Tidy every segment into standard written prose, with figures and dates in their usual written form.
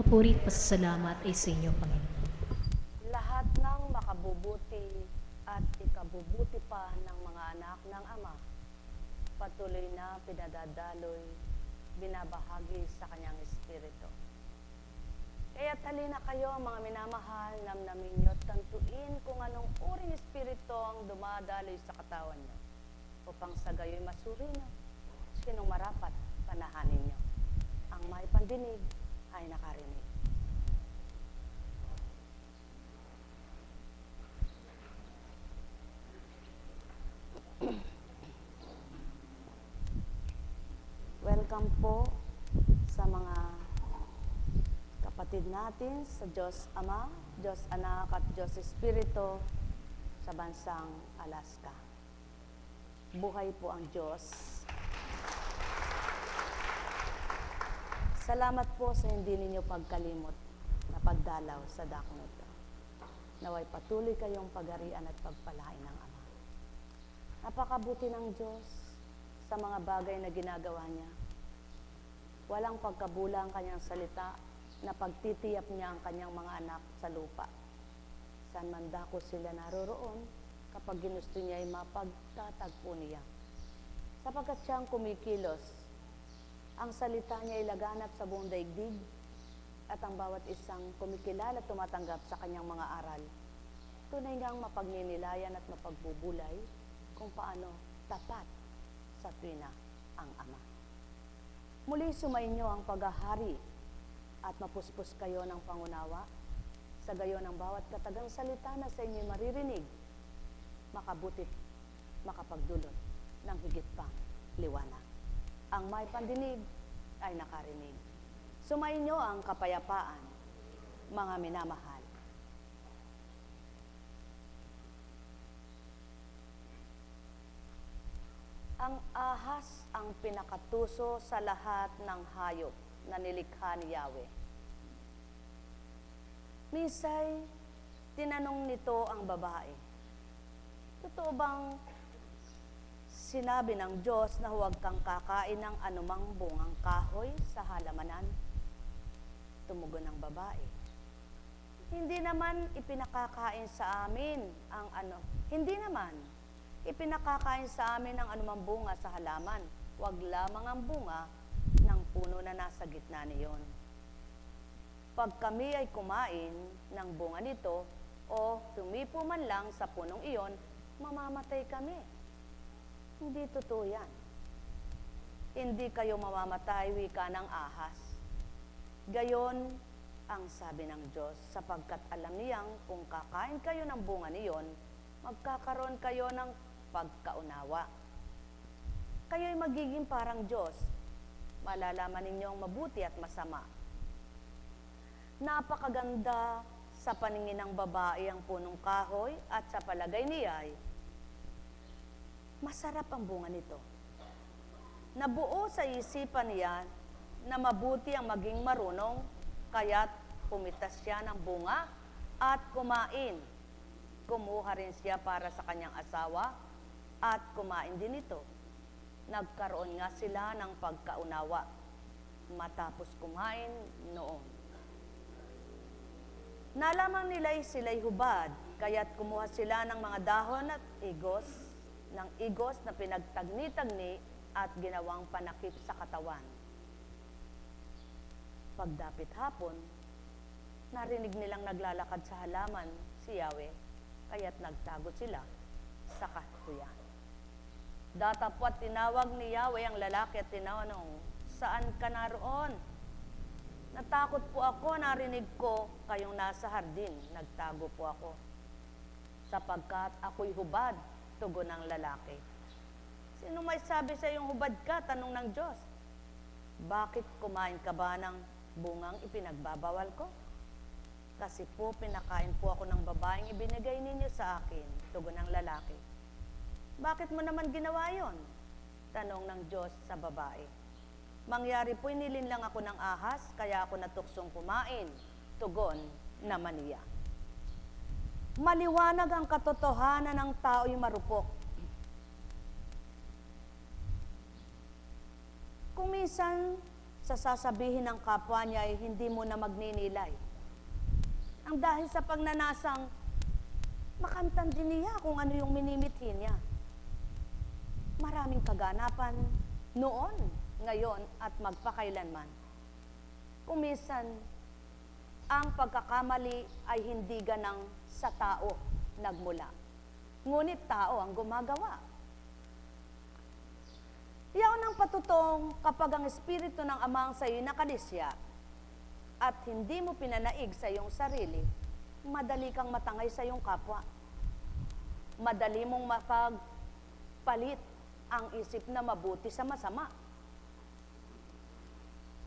papuri at pasasalamat ay sa inyo, Panginoon. Lahat ng makabubuti at ikabubuti pa ng mga anak ng Ama, patuloy na pinadadaloy, binabahagi sa kanyang Espiritu. Kaya halina kayo, mga minamahal, namnamin nyo at tantuin kung anong uring Espiritu ang dumadaloy sa katawan nyo, upang sa gayo'y masuri nyo, sinong marapat panahanin nyo. Ang may pandinig ay nakarinig. Welcome po sa mga kapatid natin sa Diyos Ama, Diyos Anak at Diyos Espiritu sa bansang Alaska. Buhay po ang Diyos. Salamat po sa hindi ninyo pagkalimot na pagdalaw sa dakong ito. Naway patuloy kayong pagharian at pagpalain ng Ama. Napakabuti ng Diyos sa mga bagay na ginagawa niya. Walang pagkabula ang kanyang salita na pagtitiyap niya ang kanyang mga anak sa lupa. Saan man dako sila naroroon, kapag ginusto niya ay mapagtatagpo niya. Sapagkat siyang kumikilos, ang salita niya ay laganap sa buong daigdig at ang bawat isang kumikilala at tumatanggap sa kanyang mga aral. Tunay ngang mapagninilayan at mapagbubulay kung paano tapat sa tuwina ang Ama. Muli sumainyo ang paghahari at mapuspos kayo ng pangunawa sa gayon ng bawat katagang salita na sa inyo'y maririnig, makabutit, makapagdulot ng higit pang liwanag. Ang may pandinig ay nakarinig. Sumainyo ang kapayapaan, mga minamahal. Ang ahas ang pinakatuso sa lahat ng hayop na nilikha ni Yahweh. Minsay, tinanong nito ang babae, totoo bang sinabi ng Diyos na huwag kang kakain ng anumang bungang kahoy sa halamanan? Tumugon ang babae, hindi naman ipinakakain sa amin ang ipinakakain sa amin ang anumang bunga sa halaman, huwag lamang ang bunga ng puno na nasa gitna niyon. Pag kami ay kumain ng bunga nito o tumipo man lang sa punong iyon, mamamatay kami. Hindi totoo yan. Hindi kayo mamamatay, wika ng ahas. Gayon ang sabi ng Diyos, sapagkat alam niyang kung kakain kayo ng bunga niyon, magkakaroon kayo ng pagkaunawa. Kayo'y magiging parang Diyos. Malalaman ninyong mabuti at masama. Napakaganda sa paningin ng babae ang punong kahoy at sa palagay niya ay masarap ang bunga nito. Nabuo sa isipan niya na mabuti ang maging marunong, kaya't pumitas siya ng bunga at kumain. Kumuha rin siya para sa kanyang asawa at kumain din ito. Nagkaroon nga sila ng pagkaunawa matapos kumain noon. Nalaman nila'y sila'y hubad, kaya't kumuha sila ng mga dahon at igos na pinagtagni-tagni at ginawang panakip sa katawan. Pagdapit hapon, narinig nilang naglalakad sa halaman si Yahweh, kaya't nagtago sila sa kahuyan. Datapwat tinawag ni Yahweh ang lalaki at tinanong, saan ka naroon? Natakot po ako, narinig ko kayong nasa hardin, nagtago po ako. Sapagkat ako'y hubad, tugon ng lalaki. Sino may sabi sa iyong hubad ka? Tanong ng Diyos. Bakit kumain ka ba ng bungang ipinagbabawal ko? Kasi po pinakain po ako ng babaeng ibinigay ninyo sa akin, tugon ng lalaki. Bakit mo naman ginawa yon? Tanong ng Diyos sa babae. Mangyari po'y nilinlang ako ng ahas, kaya ako natuksong kumain, tugon naman niya. Maliwanag ang katotohanan ng tao'y marupok. Kung minsan sa sasabihin ng kapwa niya ay hindi mo na magninilay. Ang dahil sa pagnanasang makamtan din niya kung ano yung minimithi niya. Maraming kaganapan noon, ngayon at magpakailanman. Kumisan, ang pagkakamali ay hindi ganang sa tao nagmula. Ngunit tao ang gumagawa. Iyaon ang patutong kapag ang Espiritu ng Ama ang sa iyo nakalisya at hindi mo pinanaig sa iyong sarili, madali kang matangay sa iyong kapwa. Madali mong mapagpalit ang isip na mabuti sa masama.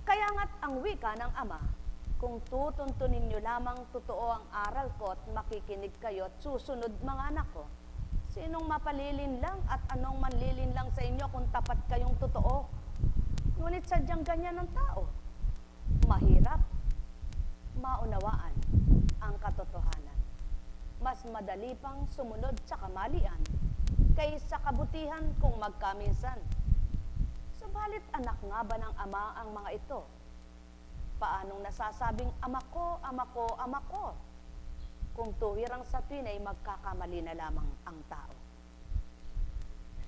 Kaya nga't ang wika ng Ama, kung tutuntunin nyo lamang totoo ang aral ko at makikinig kayo at susunod mga anak ko, sinong mapalilin lang at anong manlilin lang sa inyo kung tapat kayong totoo? Ngunit sadyang ganyan ng tao. Mahirap maunawaan ang katotohanan. Mas madali pang sumunod sa kamalian kaysa kabutihan kung magkaminsan. Subalit anak nga ba ng Ama ang mga ito? Paanong nasasabing ama ko, ama ko, ama ko? Kung tuwirang sa tuwin ay magkakamali na lamang ang tao.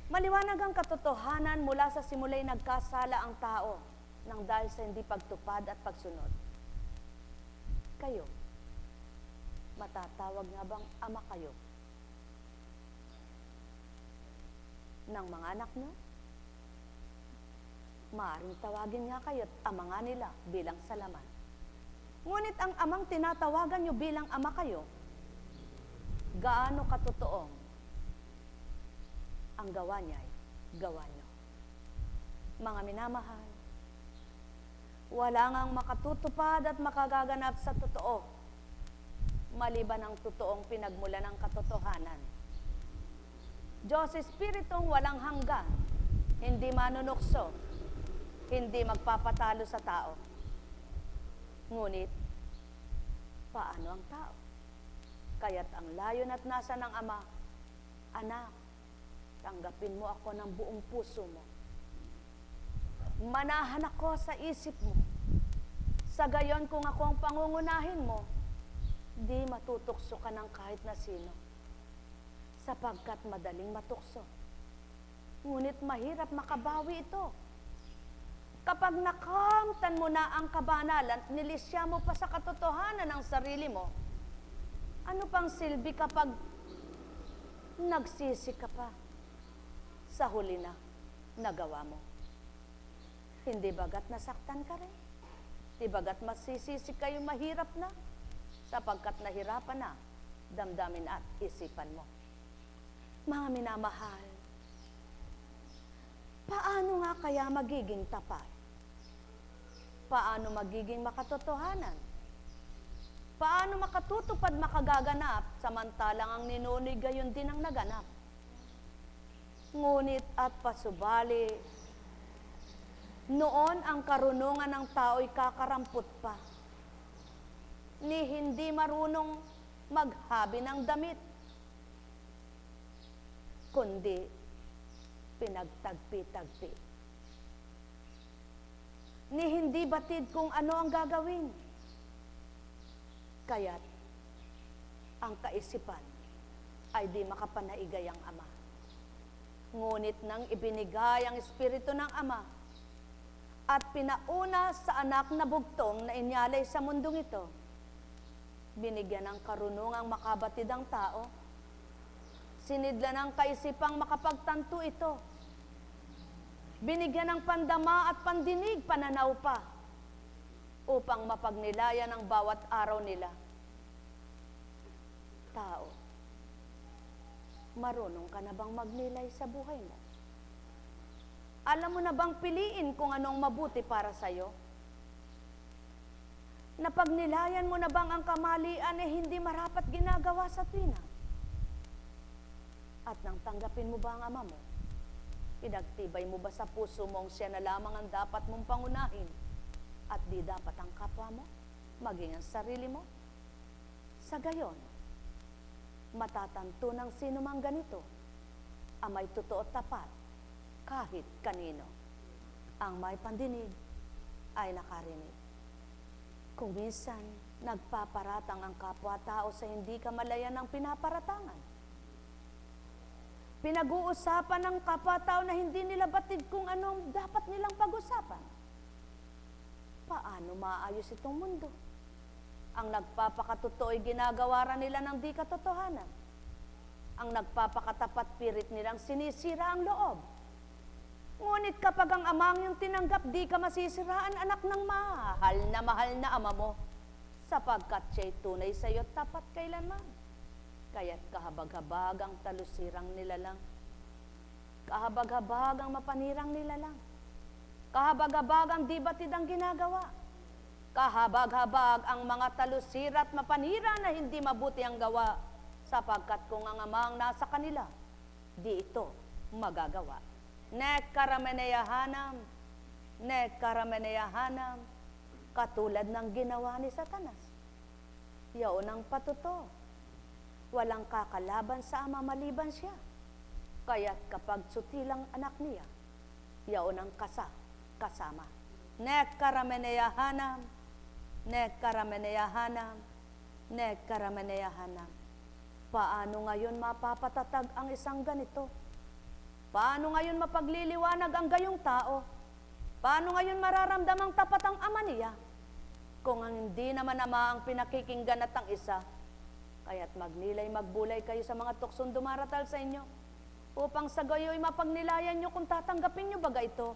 Maliwanag ang katotohanan mula sa simula'y nagkasala ang tao nang dahil sa hindi pagtupad at pagsunod. Kayo, matatawag nga bang ama kayo ng mga anak nyo? Maaring tawagin nga kayo at ama nga nila bilang salaman. Ngunit ang amang tinatawagan nyo bilang ama kayo, gaano katotoong ang gawa niya ay gawa nyo. Mga minamahal, wala ngang makatutupad at makagaganap sa totoo, maliban ang totoong pinagmula ng katotohanan. Diyos Espiritong walang hanggan, hindi manunukso, hindi magpapatalo sa tao. Ngunit, paano ang tao? Kaya't ang layon at nasa ng Ama, anak, tanggapin mo ako ng buong puso mo. Manahan ako sa isip mo. Sa gayon kung ako ang pangungunahin mo, di matutukso ka ng kahit na sino. Sapagkat madaling matukso. Ngunit mahirap makabawi ito. Kapag nakamtan mo na ang kabanalan, nilisya mo pa sa katotohanan ng sarili mo, ano pang silbi kapag nagsisi ka pa sa huli na nagawa mo? Hindi bagat nasaktan ka rin? Hindi bagat masisisi kayo mahirap na? Sapagkat nahirapan na, damdamin at isipan mo. Mga minamahal, paano nga kaya magiging tapat? Paano magiging makatotohanan? Paano makatutupad makagaganap samantalang ang ninunoy gayon din ang naganap? Ngunit at pasubali, noon ang karunungan ng tao'y kakarampot pa, ni hindi marunong maghabi ng damit, kundi pinagtagpi-tagpi. Ni hindi batid kung ano ang gagawin. Kaya't ang kaisipan ay di makapanaigay ang Ama. Ngunit nang ibinigay ang Espiritu ng Ama at pinauna sa anak na bugtong na inyalay sa mundong ito, binigyan ng karunungang makabatid ang tao, sinidla ng kaisipang makapagtanto ito, binigyan ng pandama at pandinig pananaw pa, upang mapagnilayan ang bawat araw nila. Tao, marunong ka na bang magnilay sa buhay mo? Alam mo na bang piliin kung anong mabuti para sa'yo? Napagnilayan mo na bang ang kamalian ay hindi marapat ginagawa sa tuwina? At nang tanggapin mo ba ang Ama mo? Pinagtibay mo ba sa puso mong siya na lamang ang dapat mong pangunahin at di dapat ang kapwa mo, maging ang sarili mo? Sa gayon, matatanto ng sino mang ganito, ang may totoo tapat kahit kanino. Ang may pandinig, ay nakarinig. Kung minsan, nagpaparatang ang kapwa-tao sa hindi kamalayan ng pinaparatangan. Pinag-uusapan ng kapwa-tao na hindi nila batid kung anong dapat nilang pag-usapan. Paano maayos itong mundo? Ang nagpapakatotoo ay ginagawa nila ng di katotohanan. Ang nagpapakatapat pirit nilang sinisira ang loob. Ngunit kapag ang amang yung tinanggap, di ka masisiraan, anak ng mahal na ama mo, sapagkat siya'y tunay sa'yo tapat kailanman. Kaya't kahabag-habag ang talusirang nilalang, kahabag-habag ang mapanirang nilalang, kahabag-habag ang di batid ang ginagawa, kahabag-habag ang mga talusira at mapanira na hindi mabuti ang gawa, sapagkat kung ang amang nasa kanila, di ito magagawa. Nekarameneyahanam, nekarameneyahanam, katulad ng ginawa ni Satanas. Yaon ang patuto. Walang kakalaban sa ama maliban siya. Kaya't kapag sutilang anak niya, yaon ang kasama. Nekarameneyahanam, nekarameneyahanam, nekarameneyahanam. Paano ngayon mapapatatag ang isang ganito? Paano ngayon mapagliliwanag ang gayong tao? Paano ngayon mararamdamang tapat ang ama niya? Kung ang hindi naman ama ang pinakikinggan at ang isa, kaya't magnilay magbulay kayo sa mga tuksong dumaratal sa inyo, upang sa gayo'y mapagnilayan nyo kung tatanggapin nyo baga ito.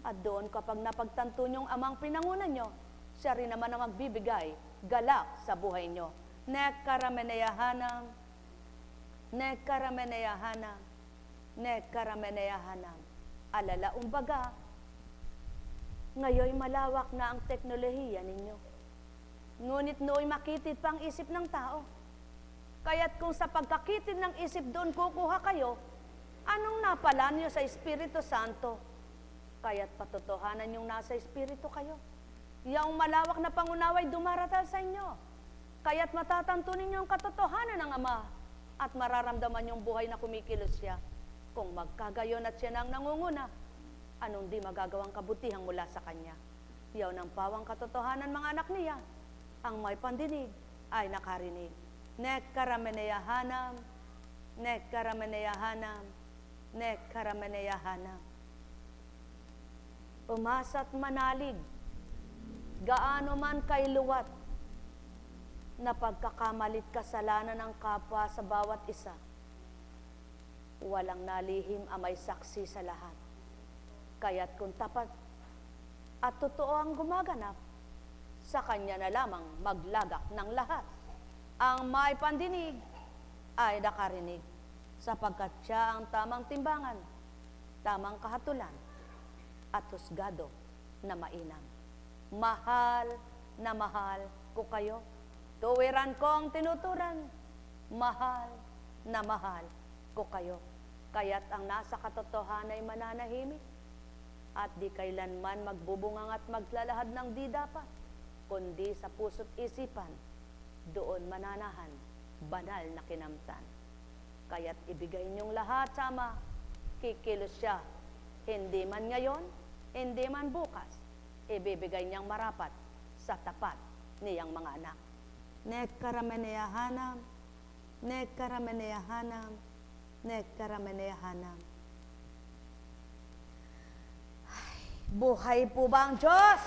At doon kapag napagtanto nyong amang pinangunan nyo, siya rin naman ang magbibigay galak sa buhay nyo. Nekarameneyahanam, nekarameneyahanam, nekarameneyahanam. Alala umbaga, ngayoy malawak na ang teknolohiya ninyo. Ngunit nooy makitid pa ang isip ng tao. Kaya't kung sa pagkakitid ng isip doon kukuha kayo, anong napala niyo sa Espiritu Santo? Kaya't patotohanan yung nasa Espiritu kayo. Yung malawak na pangunaway dumaratal sa inyo. Kaya't matatanto ninyo ang katotohanan ng Ama at mararamdaman yung buhay na kumikilos siya. Kung magkagayon at siya nang nangunguna, anong di magagawang kabutihang mula sa Kanya? Yaw ng pawang katotohanan mga anak niya, ang may pandinig ay nakarinig. Nekarameneyahanam, nekarameneyahanam, nekarameneyahanam. Umasa't manalig, gaano man kay luwat, na pagkakamalit kasalanan ng kapwa sa bawat isa, walang nalihim amay saksi sa lahat. Kaya't kung tapat at totoo ang gumaganap, sa Kanya na lamang maglagak ng lahat. Ang may pandinig ay nakarinig, sapagkat siya ang tamang timbangan, tamang kahatulan, at husgado na mainam. Mahal na mahal ko kayo. Tuwiran kong tinuturan, mahal na mahal ko kayo. Kaya't ang nasa katotohanan ay mananahimik at di kailanman magbubungang at maglalahad ng di dapat, kundi sa puso't isipan, doon mananahan banal na kinamtan. Kaya't ibigay niyong lahat sa Ama, kikilos siya, hindi man ngayon, hindi man bukas, ibibigay niyang marapat sa tapat niyang mga anak. Nekarameneyahanam, nekarameneyahanam, nekarameneyahanam. Buhay po ba ang Diyos?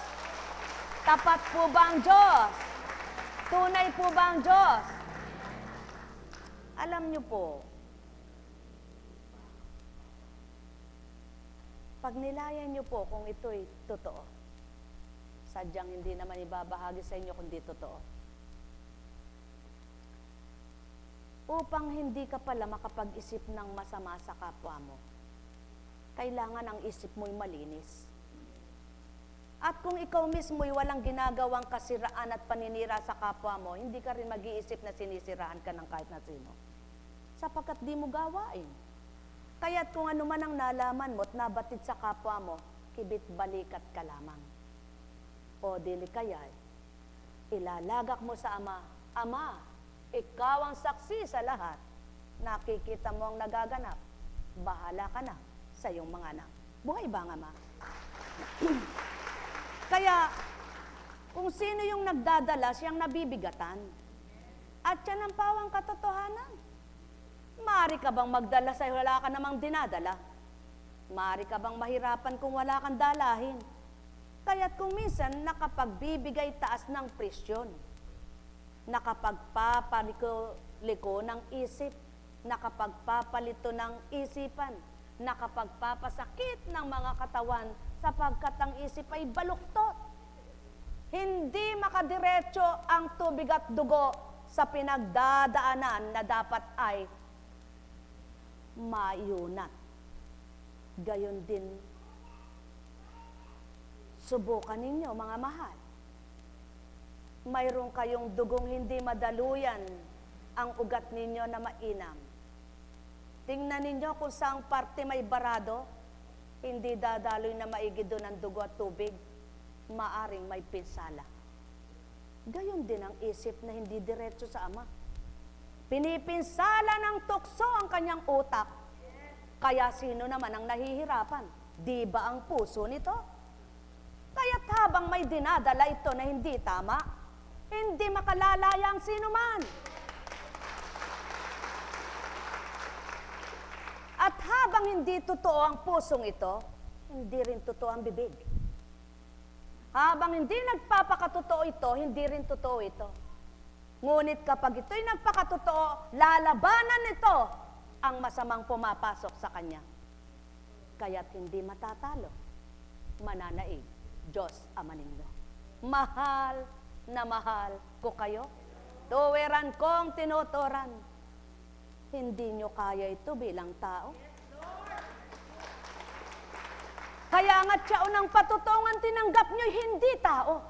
Tapat po ba ang Diyos? Tunay po ba ang Diyos? Alam niyo po, pag nilayan niyo po kung ito'y totoo, sadyang hindi naman ibabahagi sa inyo kung di totoo. Upang hindi ka pala makapag-isip ng masama sa kapwa mo, kailangan ang isip mo'y malinis. At kung ikaw mismo'y walang ginagawang kasiraan at paninira sa kapwa mo, hindi ka rin mag-iisip na sinisiraan ka ng kahit na sino. Sapagkat di mo gawain. Kaya't kung ano man ang nalaman mo at nabatid sa kapwa mo, kibit balikat ka lamang. O dili kaya'y, ilalagak mo sa Ama, Ama, ikaw ang saksi sa lahat. Nakikita mo ang nagaganap. Bahala ka na sa iyong mga anak. Buhay ba ang Ama? Kaya, kung sino yung nagdadala, siyang nabibigatan. At yan ang pawang katotohanan. Maaari ka bang magdala sa wala ka namang dinadala? Maaari ka bang mahirapan kung wala kang dalahin? Kaya't kung minsan nakapagbibigay taas ng presyon, nakapagpapaliko ng isip, nakapagpapalito ng isipan, nakapagpapasakit ng mga katawan sapagkat ang isip ay baluktot. Hindi makadiretso ang tubig at dugo sa pinagdadaanan na dapat ay mayunat. Gayon din, subukan ninyo mga mahal. Mayroon kayong dugong hindi madaluyan ang ugat ninyo na mainam. Tingnan ninyo kung saang parte may barado, hindi dadaloy na maigi doon ang dugo at tubig, maaring may pinsala. Gayon din ang isip na hindi diretso sa Ama. Pinipinsala ng tukso ang kanyang utak. Kaya sino naman ang nahihirapan? Di ba ang puso nito? Kaya't habang may dinadala ito na hindi tama, hindi makalalaya ang sino man. At habang hindi totoo ang pusong ito, hindi rin totoo ang bibig. Habang hindi nagpapakatotoo ito, hindi rin totoo ito. Ngunit kapag ito'y nagpakatotoo, lalabanan nito ang masamang pumapasok sa kanya. Kaya't hindi matatalo. Mananaig, Diyos Ama ninyo. Mahal na mahal ko kayo. Tuwiran kong tinuturan. Hindi nyo kaya ito bilang tao. Kaya nga't siya unang patutungan tinanggap nyo'y hindi tao.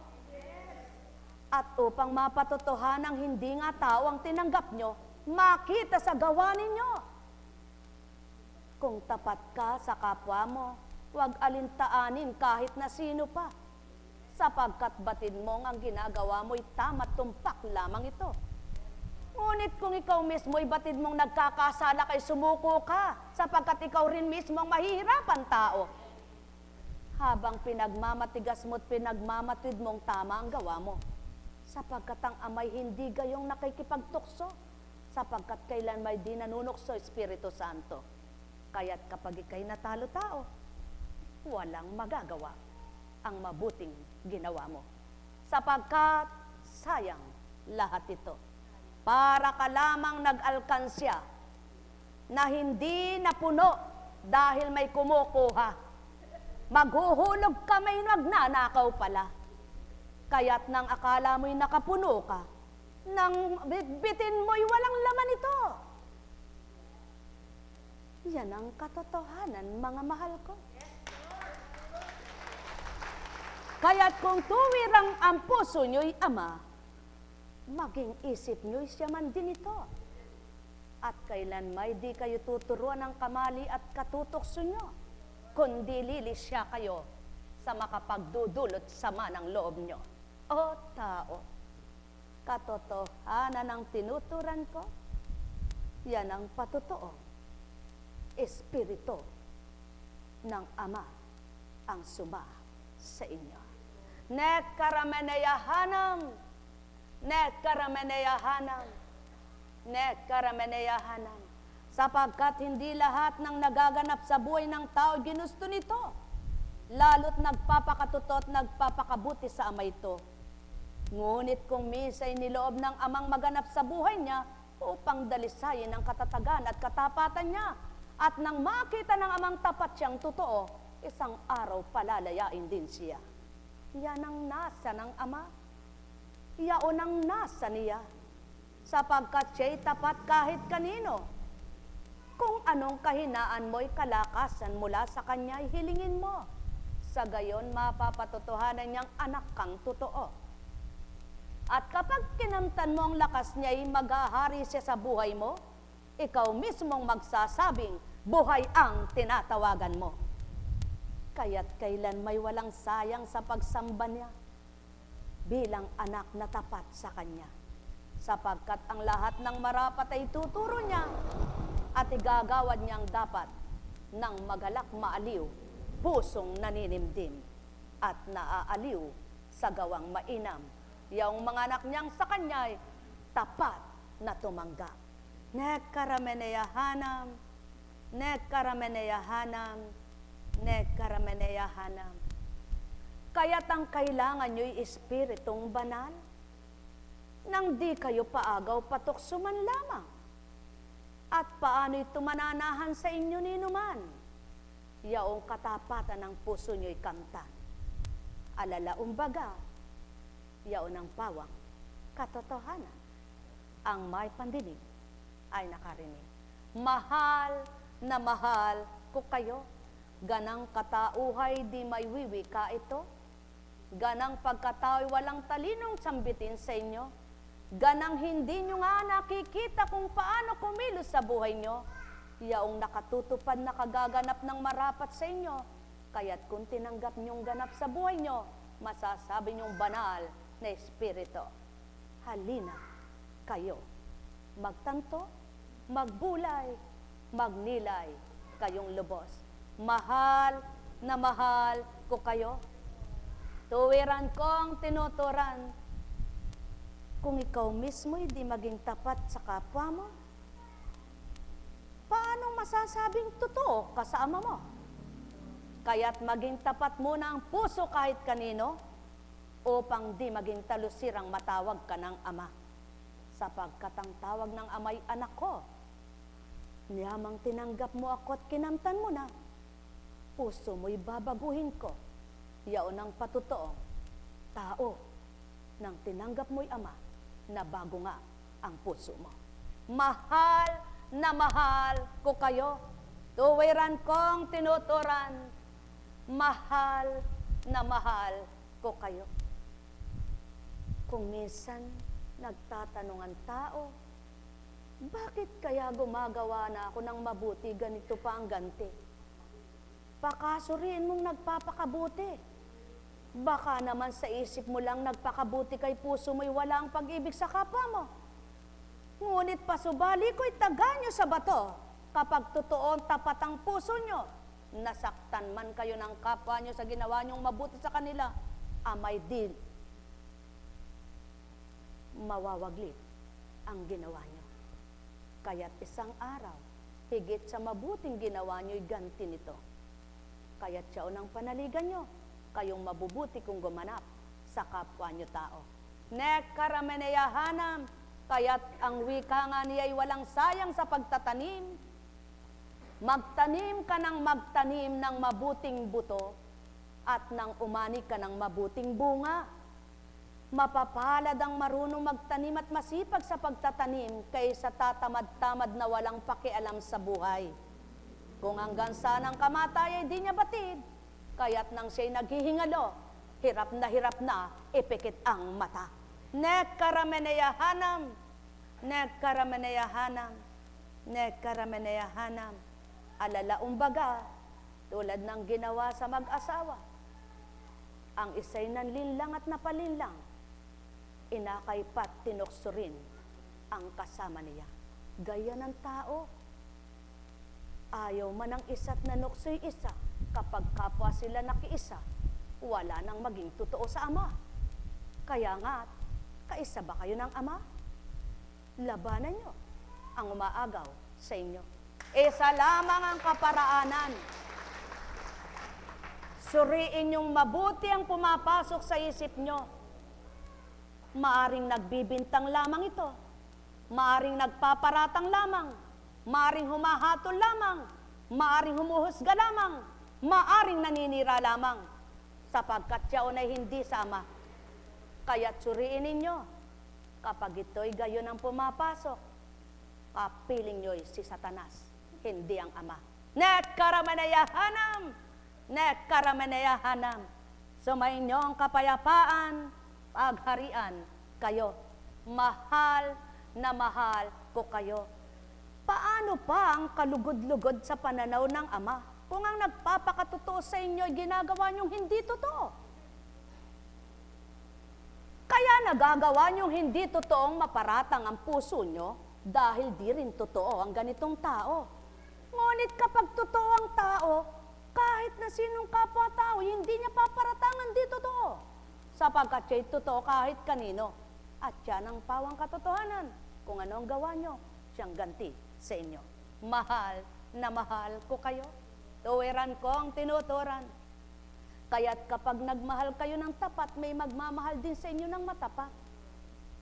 At upang mapatotohanang hindi nga tao ang tinanggap nyo, makita sa gawa ninyo. Kung tapat ka sa kapwa mo, huwag alintaanin kahit na sino pa. Sapagkat batid mong ang ginagawa mo'y tama't tumpak lamang ito. Ngunit kung ikaw mismo'y batid mong nagkakasala kay sumuko ka, sapagkat ikaw rin mismo ang mahihirapan tao. Habang pinagmamatigas mo't pinagmamatid mong tama ang gawa mo, sapagkat ang Amay hindi gayong nakikipagtukso, sapagkat kailan may di nanunukso Espiritu Santo. Kaya't kapag ikay natalo tao, walang magagawa ang mabuting ginawa mo. Sapagkat sayang lahat ito. Para ka lamang nag-alkansya na hindi napuno dahil may kumukuha. Maghuhulog ka, may nagnanakaw pala. Kaya't nang akala mo'y nakapuno ka, nang bitbitin mo'y walang laman ito. Yan ang katotohanan, mga mahal ko. Kaya't kung tuwirang ang puso nyo'y Ama, maging isip nyo'y siya man din ito. At kailan may di kayo tuturuan ng kamali at katutokso nyo, kundi lilisya kayo sa makapagdudulot sama ng loob nyo. O tao, katotohanan ang tinuturan ko, yan ang patotoo. Espiritu ng Ama ang suma sa inyo. Nekarameneyahanam, nekarameneyahanam, nekarameneyahanam. Sapagkat hindi lahat ng nagaganap sa buhay ng tao ginusto nito, lalo't nagpapakatuto at nagpapakabuti sa Ama ito. Ngunit kung minsa'y niloob ng Amang maganap sa buhay niya upang dalisayin ang katatagan at katapatan niya, at nang makita ng Amang tapat siyang totoo, isang araw palalayain din siya. Yan ang nasa ng Ama. Yaon ang nasa niya. Sapagkat siya'y tapat kahit kanino. Kung anong kahinaan mo'y kalakasan mula sa kanya, hilingin mo. Sa gayon, mapapatotohanan niyang anak kang totoo. At kapag kinamtan mo ang lakas niya'y maghahari siya sa buhay mo, ikaw mismong magsasabing, buhay ang tinatawagan mo. Kaya't kailan may walang sayang sa pagsamba niya, bilang anak na tapat sa kanya. Sapagkat ang lahat ng marapat ay tuturo niya, at igagawad niyang dapat ng magalak maaliw, pusong naninimdim. at naaaliw sa gawang mainam. Yung mga anak niyang sa kanya'y tapat na tumanggap. Nekarameneyahanam, nekarameneyahanam, nekarameneyahanam. Kaya't ang kailangan nyo'y espiritong banal, nang di kayo paagaw patukso man lamang. At paano'y tumananahan sa inyo ni numan, yaong katapatan ng puso nyo'y kamtan. Alalaumbaga, yaon ang pawang katotohanan. Ang may pandinig ay nakarinig. Mahal na mahal ko kayo, ganang katauhay di may wiwi ka ito, ganang pagkatao'y walang talinong sambitin sa inyo, ganang hindi nyo nga nakikita kung paano kumilos sa buhay nyo, yaong nakatutupad na kagaganap ng marapat sa inyo, kaya't kung tinanggap nyong ganap sa buhay nyo, masasabi nyong banal na espiritu. Halina kayo, magtanto, magbulay, magnilay kayong lubos. Mahal na mahal ko kayo. Tuwiran kong tinuturan, kung ikaw mismo hindi maging tapat sa kapwa mo, paano masasabing totoo ka sa ama mo? Kaya't maging tapat muna ang puso kahit kanino, upang di maging talusirang matawag ka ng ama. Sapagkat ang tawag ng ama'y anak ko, niyamang tinanggap mo ako at kinamtan mo na, puso mo'y babaguhin ko, yaon ang patutoong tao nang tinanggap mo'y ama, na bago nga ang puso mo. Mahal na mahal ko kayo, tuwiran kong tinuturan, mahal na mahal ko kayo. Kung minsan nagtatanong ang tao, bakit kaya gumagawa na ako ng mabuti, ganito pa ang ganti? Pakasuriin mong nagpapakabuti. Baka naman sa isip mo lang nagpakabuti kay puso mo'y wala ang pag-ibig sa kapwa mo. Ngunit pasubali ko'y taga nyo sa bato, kapag totoo tapat ang puso nyo, nasaktan man kayo ng kapwa nyo sa ginawa nyong mabuti sa kanila, amay din mawawaglit ang ginawa nyo. Kaya't isang araw, higit sa mabuting ginawa nyo'y ganti nito. Kaya't siya unang panaligan nyo, kayong mabubuti kung gumanap sa kapwa nyo tao. Nekarameneyahanam, kaya't ang wika nga niya'y walang sayang sa pagtatanim. Magtanim ka ng magtanim ng mabuting buto, at nang umani ka ng mabuting bunga. Mapapalad ang marunong magtanim at masipag sa pagtatanim, kaysa tatamad-tamad na walang pakialam sa buhay. Kung hanggang saan ang kamatay ay di niya batid, kaya't nang siya'y naghihingalo, hirap na ipikit ang mata. Nekarameneyahanam, nekarameneyahanam, nekarameneyahanam. Alalaumbaga, tulad ng ginawa sa mag-asawa. Ang isa'y nanlinlang at napalinlang, inakay pat tinukso rin ang kasama niya. Gaya ng tao, ayaw man ang isa't nanukso'y isa, kapag kapwa sila nakiisa, wala nang maging totoo sa ama. Kaya nga, kaisa ba kayo ng ama? Labanan nyo ang umaagaw sa inyo. Isa lamang ang kaparaanan. Suriin yung mabuti ang pumapasok sa isip nyo. Maaring nagbibintang lamang ito. Maaring nagpaparatang lamang. Maaring humahatol lamang. Maaring humuhusga lamang. Maaring naninira lamang. Sapagkat siya ay hindi sa ama. Kaya't suriin ninyo. Kapag ito'y gayon ang pumapasok, kapiling nyo'y si Satanas, hindi ang ama. Nekarameneyahanam! Nekarameneyahanam! Sumainyo ang kapayapaan, pagharian kayo. Mahal na mahal ko kayo. Paano pa ang kalugod-lugod sa pananaw ng ama kung ang nagpapakatotoo sa inyo ay ginagawa niyong hindi totoo? Kaya nagagawa niyong hindi totoong maparatang ang puso niyo dahil di rin totoo ang ganitong tao. Ngunit kapag totoo ang tao, kahit kahit na sinong kapwa-tao, hindi niya paparatangan di totoo. Sapagkat siya'y totoo kahit kanino. At siya ng pawang katotohanan. Kung ano ang gawa nyo, siyang ganti sa inyo. Mahal na mahal ko kayo. Tuwiran ko ang tinuturan. Kaya't kapag nagmahal kayo ng tapat, may magmamahal din sa inyo ng matapat.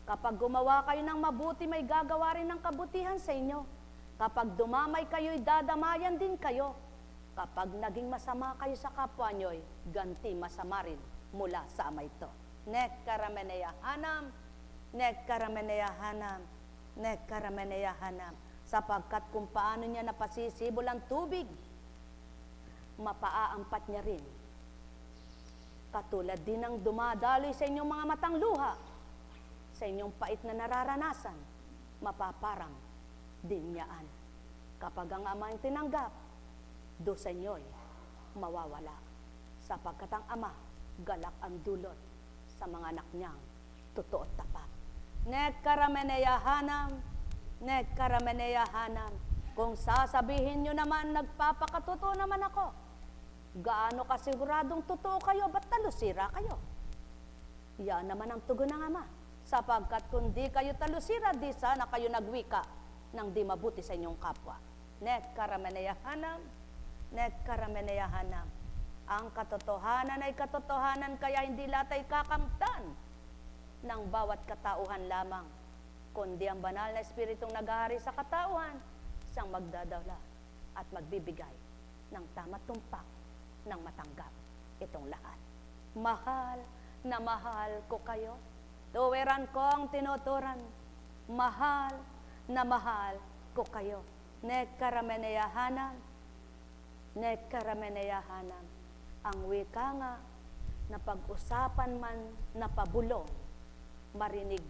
Kapag gumawa kayo ng mabuti, may gagawa rin ng kabutihan sa inyo. Kapag dumamay kayo'y dadamayan din kayo. Kapag naging masama kayo sa kapwa nyo'y, ganti masama rin mula sa ama ito. Nek karameneya hanam, nek karameneya hanam, nek karameneya hanam. Sapagkat kung paano niya napasisibol ang tubig, mapaaampat niya rin. Katulad din ng dumadaloy sa inyong mga matang luha, sa inyong pait na nararanasan, mapaparang din niyaan. Kapag ang ama ang tinanggap, do sa inyo'y mawawala. Sapagkat ang ama, galak ang dulot sa mga anak niyang totoo at tapat. Nek karameneya hanam, nek karameneya hanam. Kung sasabihin nyo naman, nagpapakatotoo naman ako, gaano kasiguradong totoo kayo, ba't talusira kayo? Yan naman ang tugon ng ama. Sapagkat kung di kayo talusira, di sana kayo nagwika ng di mabuti sa inyong kapwa. Nek karameneya hanam, nek karameneya hanam. Ang katotohanan ay katotohanan, kaya hindi lahat ay kakamtan ng bawat katauhan lamang, kundi ang banal na espiritong naghahari sa katauhan, siyang magdadawla at magbibigay ng tama't tumpak ng matanggap itong lahat. Mahal na mahal ko kayo. Tuwiran ko ang tinuturan. Mahal na mahal ko kayo. Nek karameneya hanam, nek karameneya hanam. Ang wika nga na pag-usapan man na pabulong, marinig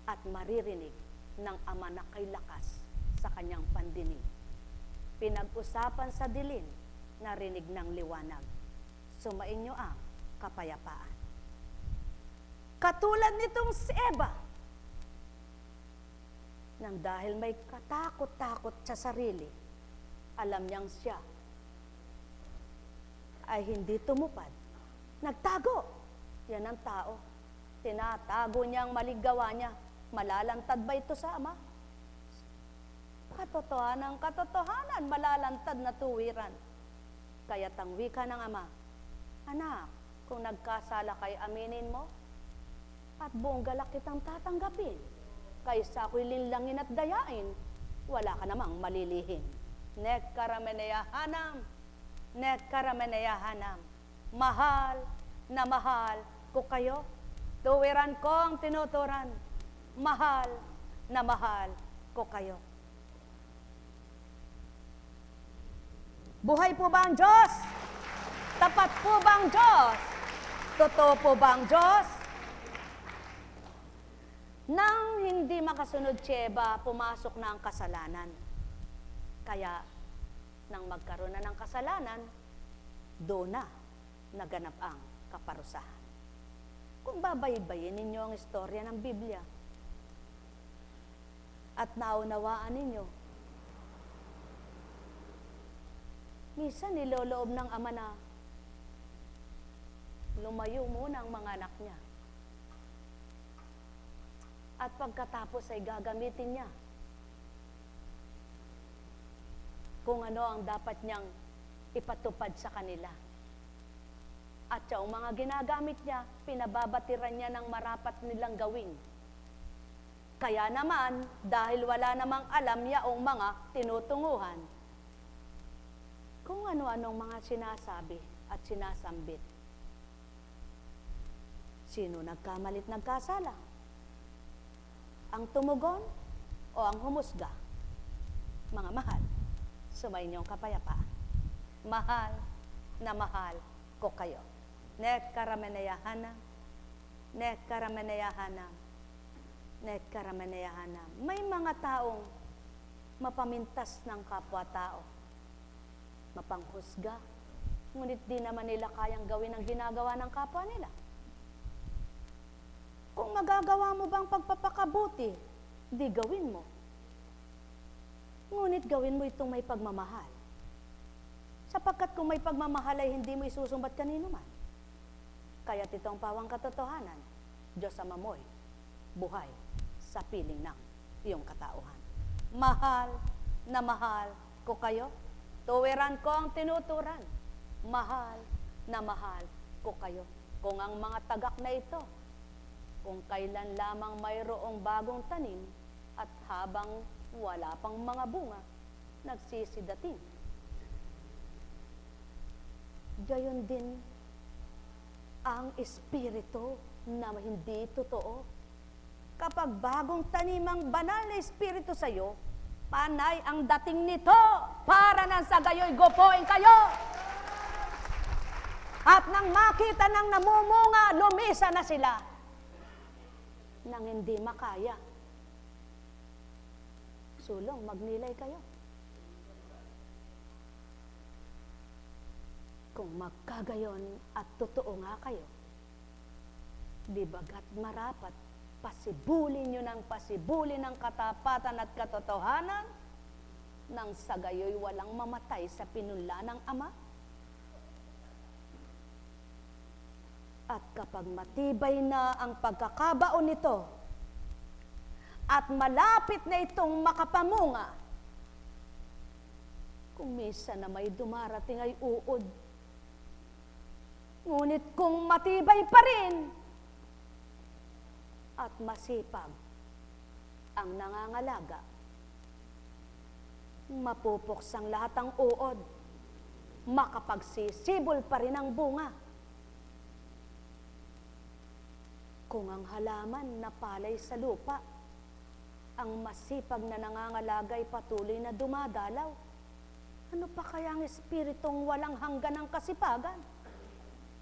at maririnig ng ama na kay lakas sa kanyang pandinig. Pinag-usapan sa dilim, narinig ng liwanag. Sumainyo ang kapayapaan. Katulad nitong si Eva, nang dahil may katakot-takot sa sarili, alam niyang siya ay hindi tumupad. Nagtago. Yan ang tao. Tinatago niya ang maligawa niya. Malalantad ba ito sa ama? Katotohanan, katotohanan, malalantad na tuwiran. Kaya't ang wika ng ama, anak, kung nagkasala kay aminin mo, at buong galak kitang tatanggapin, kaysa ako'y linlangin at dayain, wala ka namang malilihin. Nek karameneya hanam, nek karameneya hanam. Mahal na mahal ko kayo. Tuwiran ko ang tinuturan. Mahal na mahal ko kayo. Buhay po ba ang Diyos? Tapat po ba ang Diyos? Totoo po ba ang Diyos? Nang hindi makasunod si Eva, pumasok na ang kasalanan. Kaya, nang magkaroon na ng kasalanan, doon na naganap ang kaparusahan. Kung babaybayin ninyo ang istorya ng Biblia at naunawaan ninyo, minsan niloloob ng ama na lumayo muna ang mga anak niya. At pagkatapos ay gagamitin niya kung ano ang dapat niyang ipatupad sa kanila. At yung mga ginagamit niya, pinababatiran niya ng marapat nilang gawin. Kaya naman, dahil wala namang alam yaong mga tinutunguhan, kung ano-anong mga sinasabi at sinasambit. Sino nagkamalit nagkasala? Ang tumugon o ang humusga? Mga mahal, sumayin niyong kapayapaan. Mahal na mahal ko kayo. Nek karameneya hanam, nek karameneya hanam, nek karameneya hanam. May mga taong mapamintas ng kapwa-tao, mapanghusga, ngunit di naman nila kayang gawin ang ginagawa ng kapwa nila. Kung magagawa mo bang pagpapakabuti, di gawin mo. Ngunit gawin mo itong may pagmamahal. Sapagkat kung may pagmamahal ay hindi mo isusumbat kanino man. Kaya't itong pawang katotohanan, Diyos Ama mo'y buhay sa piling ng iyong katauhan. Mahal na mahal ko kayo. Tuwiran ko ang tinuturan. Mahal na mahal ko kayo. Kung ang mga tagak na ito, kung kailan lamang mayroong bagong tanim at habang wala pang mga bunga, nagsisidating. Gayon din ang espiritu na hindi totoo. Kapag bagong tanim ang banal na espiritu sa iyo, panay ang dating nito para nang sa gayo'y gopoin kayo. At nang makita ng namumunga, lumisa na sila nang hindi makaya. Sulong, magnilay kayo. Kung magkagayon at totoo nga kayo, di bagat marapat pasibulin nyo ng pasibulin ng katapatan at katotohanan nang sa gayo'y walang mamatay sa pinunla ng Ama? At kapag matibay na ang pagkakabaon nito at malapit na itong makapamunga, kung minsan na may dumarating ay uod, ngunit kung matibay pa rin at masipag ang nangangalaga, mapupuksang lahat ang uod, makapagsisibol pa rin ang bunga. Kung ang halaman na palay sa lupa, ang masipag na nangangalaga ay patuloy na dumadalaw, ano pa kaya ang espiritong walang hanggan ng kasipagan?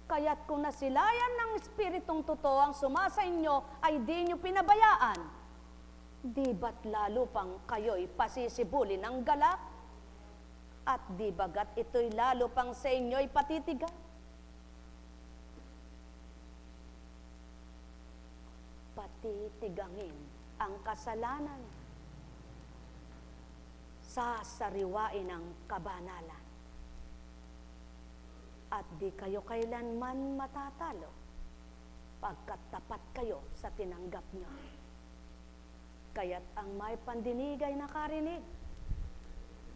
Kaya't kung nasilayan ng espiritong totoo ang sumasa inyo, ay di nyo pinabayaan. Di ba't lalo pang kayo'y pasisibulin ng galak? At di bagat ito'y lalo pang sa inyo'y patitigan? Patitigangin ang kasalanan, sasariwain ang kabanalan, at di kayo kailanman matatalo pagkat tapat kayo sa tinanggap nyo. Kaya't ang may pandinig ay nakarinig,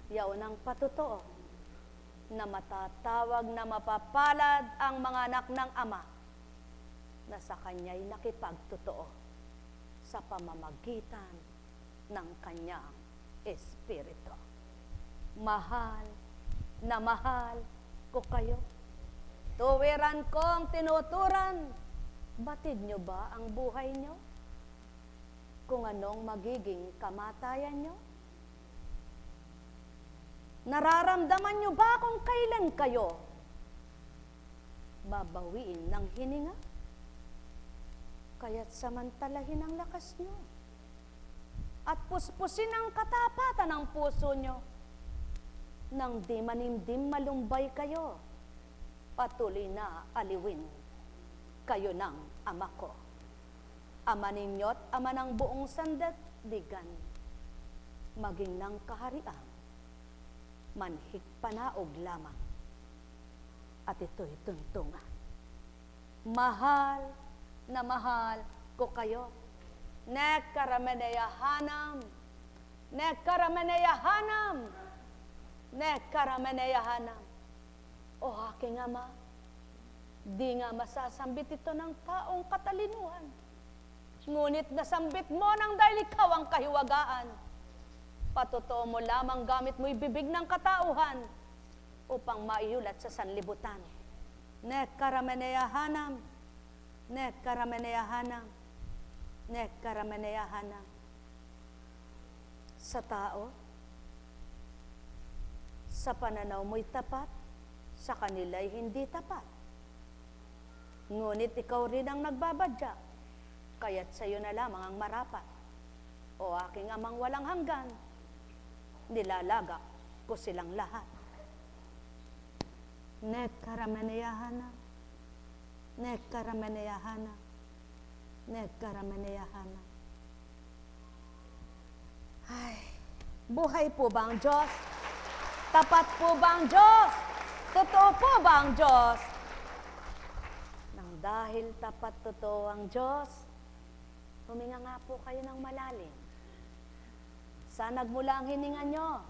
yaon ang patotoo, na matatawag na mapapalad ang mga anak ng Ama na sa Kanya'y nakipagtotoo sa pamamagitan ng Kanyang Espiritu. Mahal na mahal ko kayo. Tuwiran ko ang tinuturan. Batid nyo ba ang buhay nyo? Kung anong magiging kamatayan nyo? Nararamdaman nyo ba kung kailan kayo babawiin ng hininga? Kaya't samantalahin ang lakas nyo at puspusin ang katapatan ng puso nyo. Nang di manimdim malumbay kayo, patuloy na aliwin kayo ng Ama ko. Ama ninyo't Ama ng buong sandaigdigan, maging ng kaharian, manhik panaog lamang, at ito'y tuntungan. Mahal na mahal ko kayo. Nekarameneyahanam, nekarameneyahanam, nekarameneyahanam. O aking Ama, di nga masasambit ito ng taong katalinuhan. Ngunit nasambit mo nang dahil ikaw ang kahiwagaan. Patotoo mo lamang gamit mo'y bibig ng katauhan upang maiulat sa sanlibutan. Nekarameneyahanam, nekarameneyahanam, nekarameneyahanam. Sa tao, sa pananaw mo'y tapat, sa kanila'y hindi tapat. Ngunit ikaw rin ang nagbabadya, kaya't sa iyo na lamang ang marapat. O aking Amang walang hanggan, nilalagak ko silang lahat. Nekarameneyahanam, nekarameneyahanam, nekarameneyahanam. Ay, buhay po ba ang Diyos? Tapat po ba ang Diyos? Totoo po ba ang Diyos? Nang dahil tapat totoo ang Diyos, huminga nga po kayo ng malalim. Saan nagmula ang hininga nyo?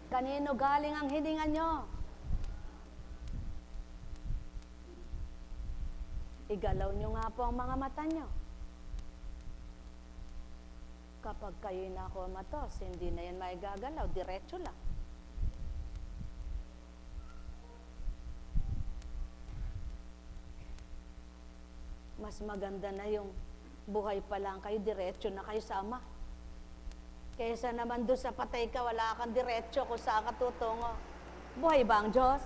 Kanino galing ang hininga nyo? Igalaw nyo nga po ang mga mata nyo. Kapag kayo'y nakomatos, hindi na yan maigagalaw, diretso lang. Mas maganda na yung buhay pa lang kayo, diretso na kayo sa Ama. Kaysa naman doon sa patay ka, wala kang diretso kung saan ka tutungo. Buhay ba ang Diyos?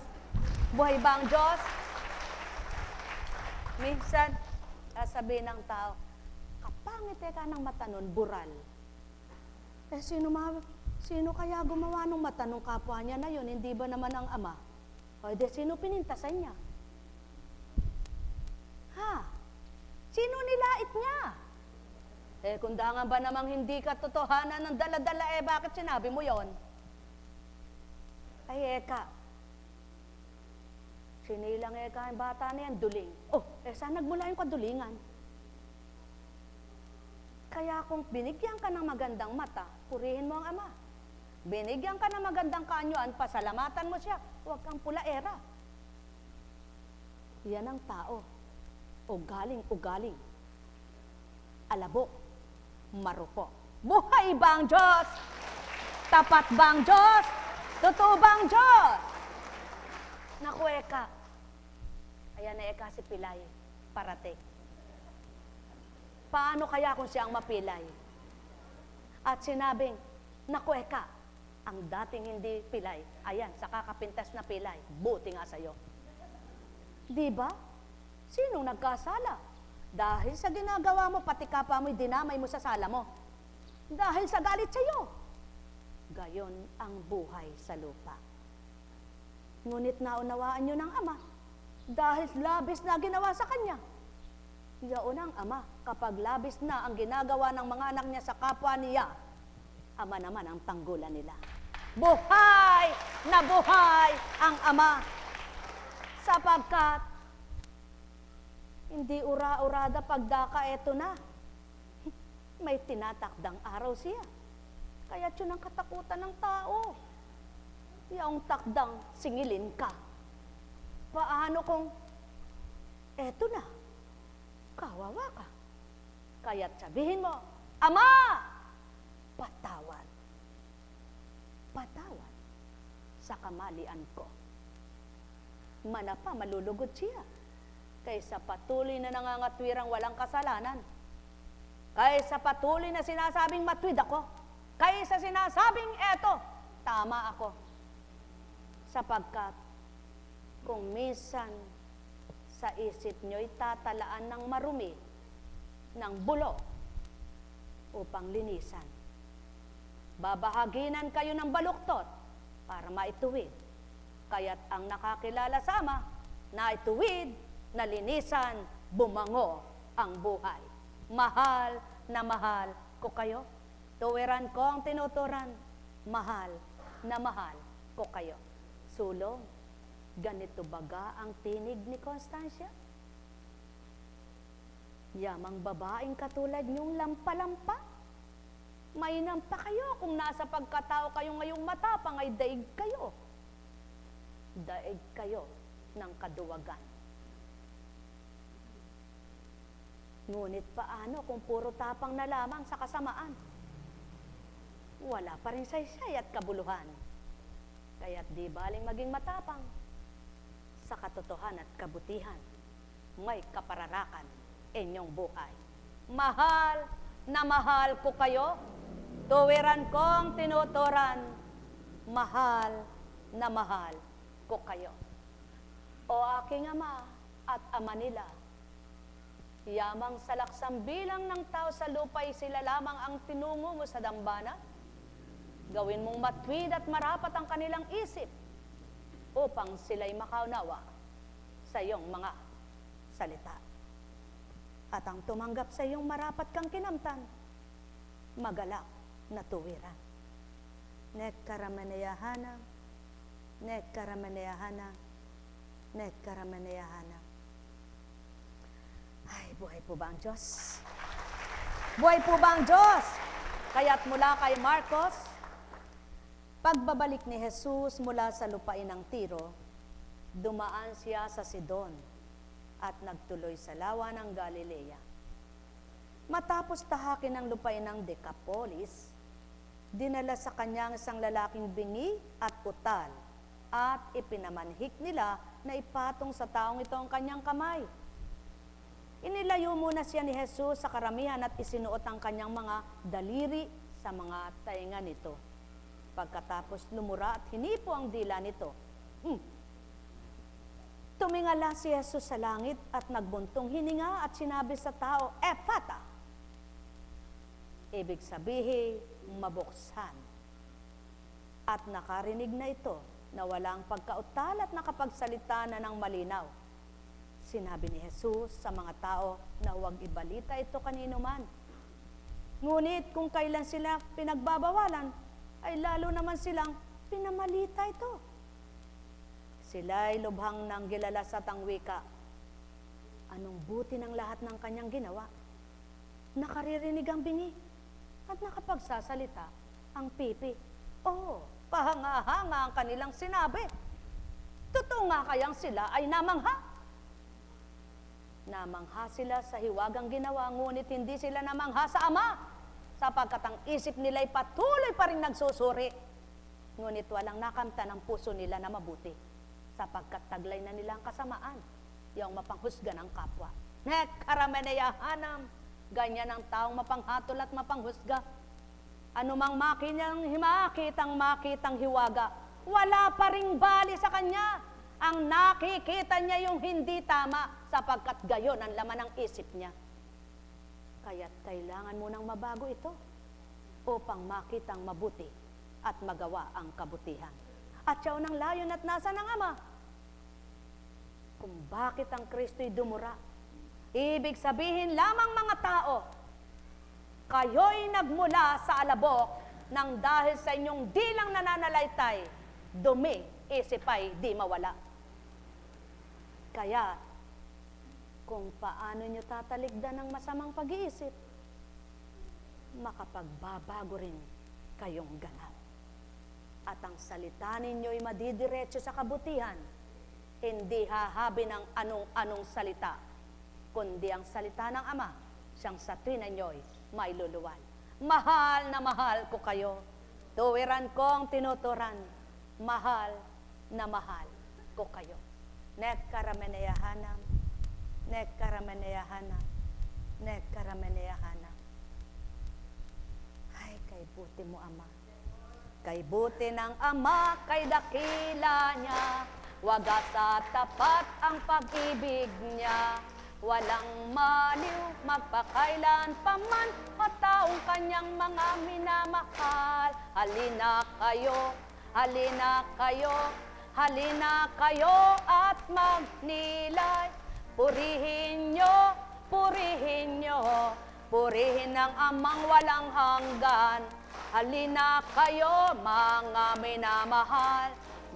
Buhay ba ang Diyos? Minsan, sasabihin ng tao, kapangit ka ng mata nun, bural. Sino kaya gumawa ng mata ng kapwa niya na yun? Hindi ba naman ang Ama? O de, sino pinintasan niya? Ha? Sino nilait niya? Kung da nga ba namang hindi ka totohanan ng dala-dala, bakit sinabi mo yon? Ay, eka. Sinilang eka ang bata na yan, duling. Saan nagmula yung kadulingan? Kaya kung binigyan ka ng magandang mata, purihin mo ang Ama. Binigyan ka ng magandang kaanyuan, pasalamatan mo siya. Huwag kang pulaera. Yan ang tao. Ugaling. Alabok. Marupok. Buhay ba ang Diyos? Tapat ba ang Diyos? Totoo ba ang Diyos? Naku, eka. Ayan na eka si Pilay. Parating. Paano kaya kung siya ang mapilay? At sinabing, naku, eka, ang dating hindi pilay, ayan, sa kakapintas na pilay, buti nga sa'yo. Diba? Sinong nagkasala? Dahil sa ginagawa mo, pati kapwa mo'y dinamay mo sa sala mo. Dahil sa galit sa'yo. Gayon ang buhay sa lupa. Ngunit naunawaan nyo ng Ama, dahil labis na ginawa sa Kanya. Yaon ang Ama, kapag labis na ang ginagawa ng mga anak niya sa kapwa niya, Ama naman ang tanggulan nila. Buhay na buhay ang Ama, sapagkat hindi ura-urada pagdaka, eto na. May tinatakdang araw siya. Kaya yun ang katakutan ng tao. Yung takdang singilin ka. Paano kung eto na, kawawa ka. Kaya't sabihin mo, Ama, patawad. Patawad sa kamalian ko. Manapa, malulugod siya. Kaysa patuloy na nangangatwirang walang kasalanan. Kaysa patuloy na sinasabing matwid ako. Kaysa sinasabing eto, tama ako. Sapagkat kung minsan sa isip nyo'y tatalaan ng marumi, ng bulo, upang linisan. Babahaginan kayo ng baluktot para maituwid. Kaya't ang nakakilala sa Ama, naituwid, nalinisan, bumango ang buhay. Mahal na mahal ko kayo. Tuwiran ko ang tinuturan. Mahal na mahal ko kayo. Sulong, ganito baga ang tinig ni Constancia? Yamang babaeng katulad niyong lampa-lampa? Mainam pa kayo kung nasa pagkatao kayo ngayong matapang ay daig kayo. Daig kayo ng kaduwagan. Ngunit paano kung puro tapang na lamang sa kasamaan? Wala pa rin saysay at kabuluhan. Kaya't di baling maging matapang sa katotohanan at kabutihan. May kapararakan inyong buhay. Mahal na mahal ko kayo. Tuwiran kong tinuturan. Mahal na mahal ko kayo. O aking Ama at Ama nila, yamang sa laksang bilang ng tao sa lupa'y sila lamang ang tinungo mo sa dambana. Gawin mong matwid at marapat ang kanilang isip upang sila'y makaunawa sa iyong mga salita. At ang tumanggap sa iyong marapat kang kinamtan, magalak na tuwiran. Nekkaramanayahanang Nekaramaneyahana, nekaramaneyahana. Ay, buhay po ba ang Diyos? Buhay po ba ang Diyos? Kaya't mula kay Marcos, pagbabalik ni Jesus mula sa lupain ng Tiro, dumaan siya sa Sidon at nagtuloy sa lawa ng Galilea. Matapos tahakin ang lupain ng Decapolis, dinala sa kanyang isang lalaking bingi at utal at ipinamanhik nila na ipatong sa taong ito ang kanyang kamay. Inilayo muna siya ni Jesus sa karamihan at isinuot ang kanyang mga daliri sa mga tainga nito. Pagkatapos lumura at hinipo ang dila nito. Tumingala si Jesus sa langit at nagbuntong hininga at sinabi sa tao, Ephata! Ibig sabihin, mabuksan. At nakarinig na ito na walang pagkautal at nakapagsalita na ng malinaw. Sinabi ni Jesus sa mga tao na huwag ibalita ito kanino man. Ngunit kung kailan sila pinagbabawalan, ay lalo naman silang pinamalita ito. Sila'y lubhang nang gilala sa tangwika. Anong buti ng lahat ng kanyang ginawa? Nakaririnig ang bingi at nakapagsasalita ang pipi. Oo, pahanga-hanga ang kanilang sinabi. Totoo nga kayang sila ay namangha. Namangha sila sa hiwagang ginawa, ngunit hindi sila namangha sa Ama, sapagkat ang isip nila'y patuloy pa rin nagsusuri. Ngunit walang nakamta ng puso nila na mabuti, sapagkat taglay na nila ang kasamaan, yung mapanghusga ng kapwa. Nekarameneyahanam, ganyan ang taong mapanghatol at mapanghusga. Anumang makitang hiwaga, wala pa ring bali sa kanya. Ang nakikita niya yung hindi tama, sapagkat gayon ang laman ng isip niya. Kaya't kailangan mo nang mabago ito upang makitang mabuti at magawa ang kabutihan. At siya ng layon at nasa ng Ama. Kung bakit ang Kristo'y dumura, ibig sabihin lamang mga tao, kayo'y nagmula sa alabok nang dahil sa inyong dilang nananalaytay, dumi, isipay, di mawala. Kaya, kung paano nyo tatalikdan ng masamang pag-iisip, makapagbabago rin kayong ganap. At ang salita ninyo'y madidiretso sa kabutihan, hindi hahabi ng anong-anong salita, kundi ang salita ng Ama, siyang sa tuwin ninyo'y may luluwan. Mahal na mahal ko kayo, tuwiran kong tinuturan, mahal na mahal ko kayo. Nekarameneyahanam, nekarameneyahanam, nekarameneyahanam. Ay, kay buti mo, Ama. Kay buti ng Ama, kay dakila niya, wagas at tapat ang pag-ibig niya. Walang maliw, magpakailan paman, o taong kanyang mga minamahal. Halina kayo, halina kayo, halina kayo at magnilay. Purihin nyo, purihin nyo, purihin ang Amang walang hanggan. Halina kayo mga minamahal,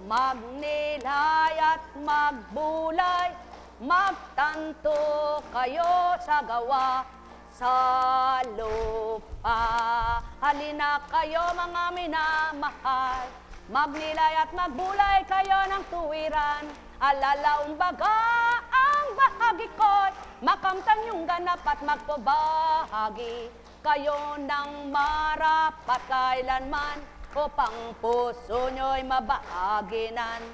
magnilay at magbulay. Magtanto kayo sa gawa sa lupa. Halina kayo mga minamahal, magnilay at magbulay kayo ng tuwiran. Alalaong baga ang bahagi ko'y makamtan yung ganap at magpabahagi kayo ng marapat kailanman upang puso nyo'y mabahaginan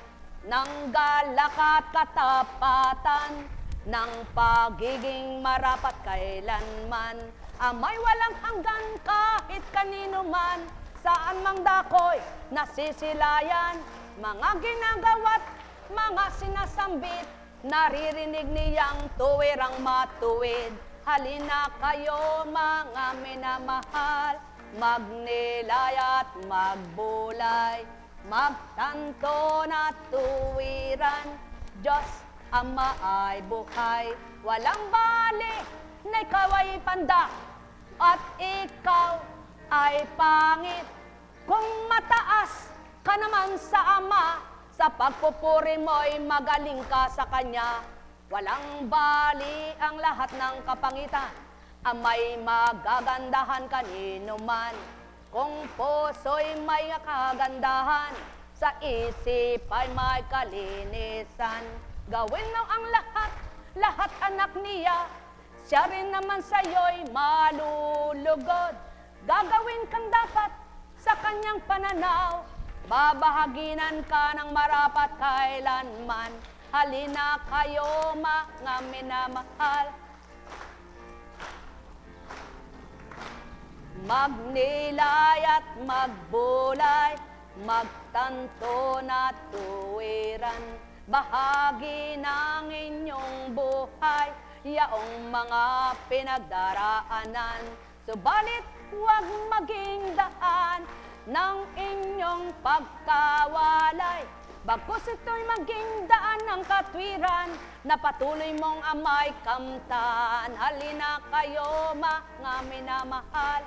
ng galak at katapatan ng pagiging marapat kailanman. Amay walang hanggan kahit kanino man, saan mang dako'y nasisilayan, mga ginagawa't mga sinasambit, naririnig niyang tuwirang matuwid. Halina kayo mga minamahal, magnilay at magbulay, magtanto na tuwiran. Diyos Ama ay buhay, walang bali na ikaw ay panda at ikaw ay pangit. Kung mataas ka naman sa Ama, Sa pagpupuri mo'y magaling ka sa Kanya. Walang bali ang lahat ng kapangitan. May magagandahan kanino man. Kung puso'y may kagandahan, sa isip ay may kalinisan. Gawin mo ang lahat, lahat anak niya. Siya rin naman sa'yo'y malulugod. Gagawin kang dapat sa kanyang pananaw. Babahaginan ka ng marapat kailanman. Halina kayo mga minamahal. Magnilay at magbulay, magtanto na tuwiran. Bahagi ng inyong buhay, yaong mga pinagdaraanan. Subalit huwag maging daan ng inyong pagkawalay. Bagkus ito'y maging daan ng katwiran, na patuloy mong amay kamtan. Halina kayo mga minamahal,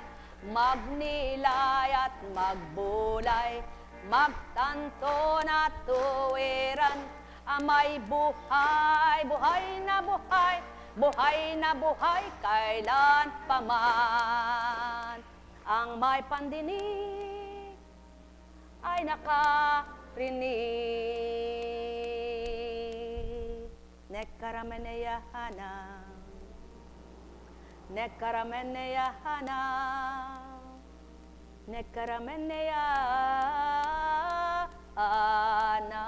magnilay at magbulay, magtanto na tuwiran. Amay buhay, buhay na buhay, buhay na buhay kailan paman. Ang may pandinig ay nakarinig. Nekarameneyahana, nekarameneyahana, nekarameneyahana.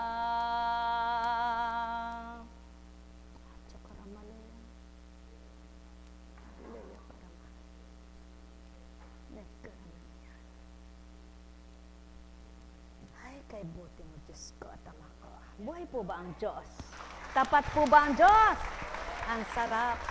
Kay buti mo, Diyos ko at Ama ko. Buhay po ba ang Diyos? Tapat po ba ang Diyos? Ang sarap.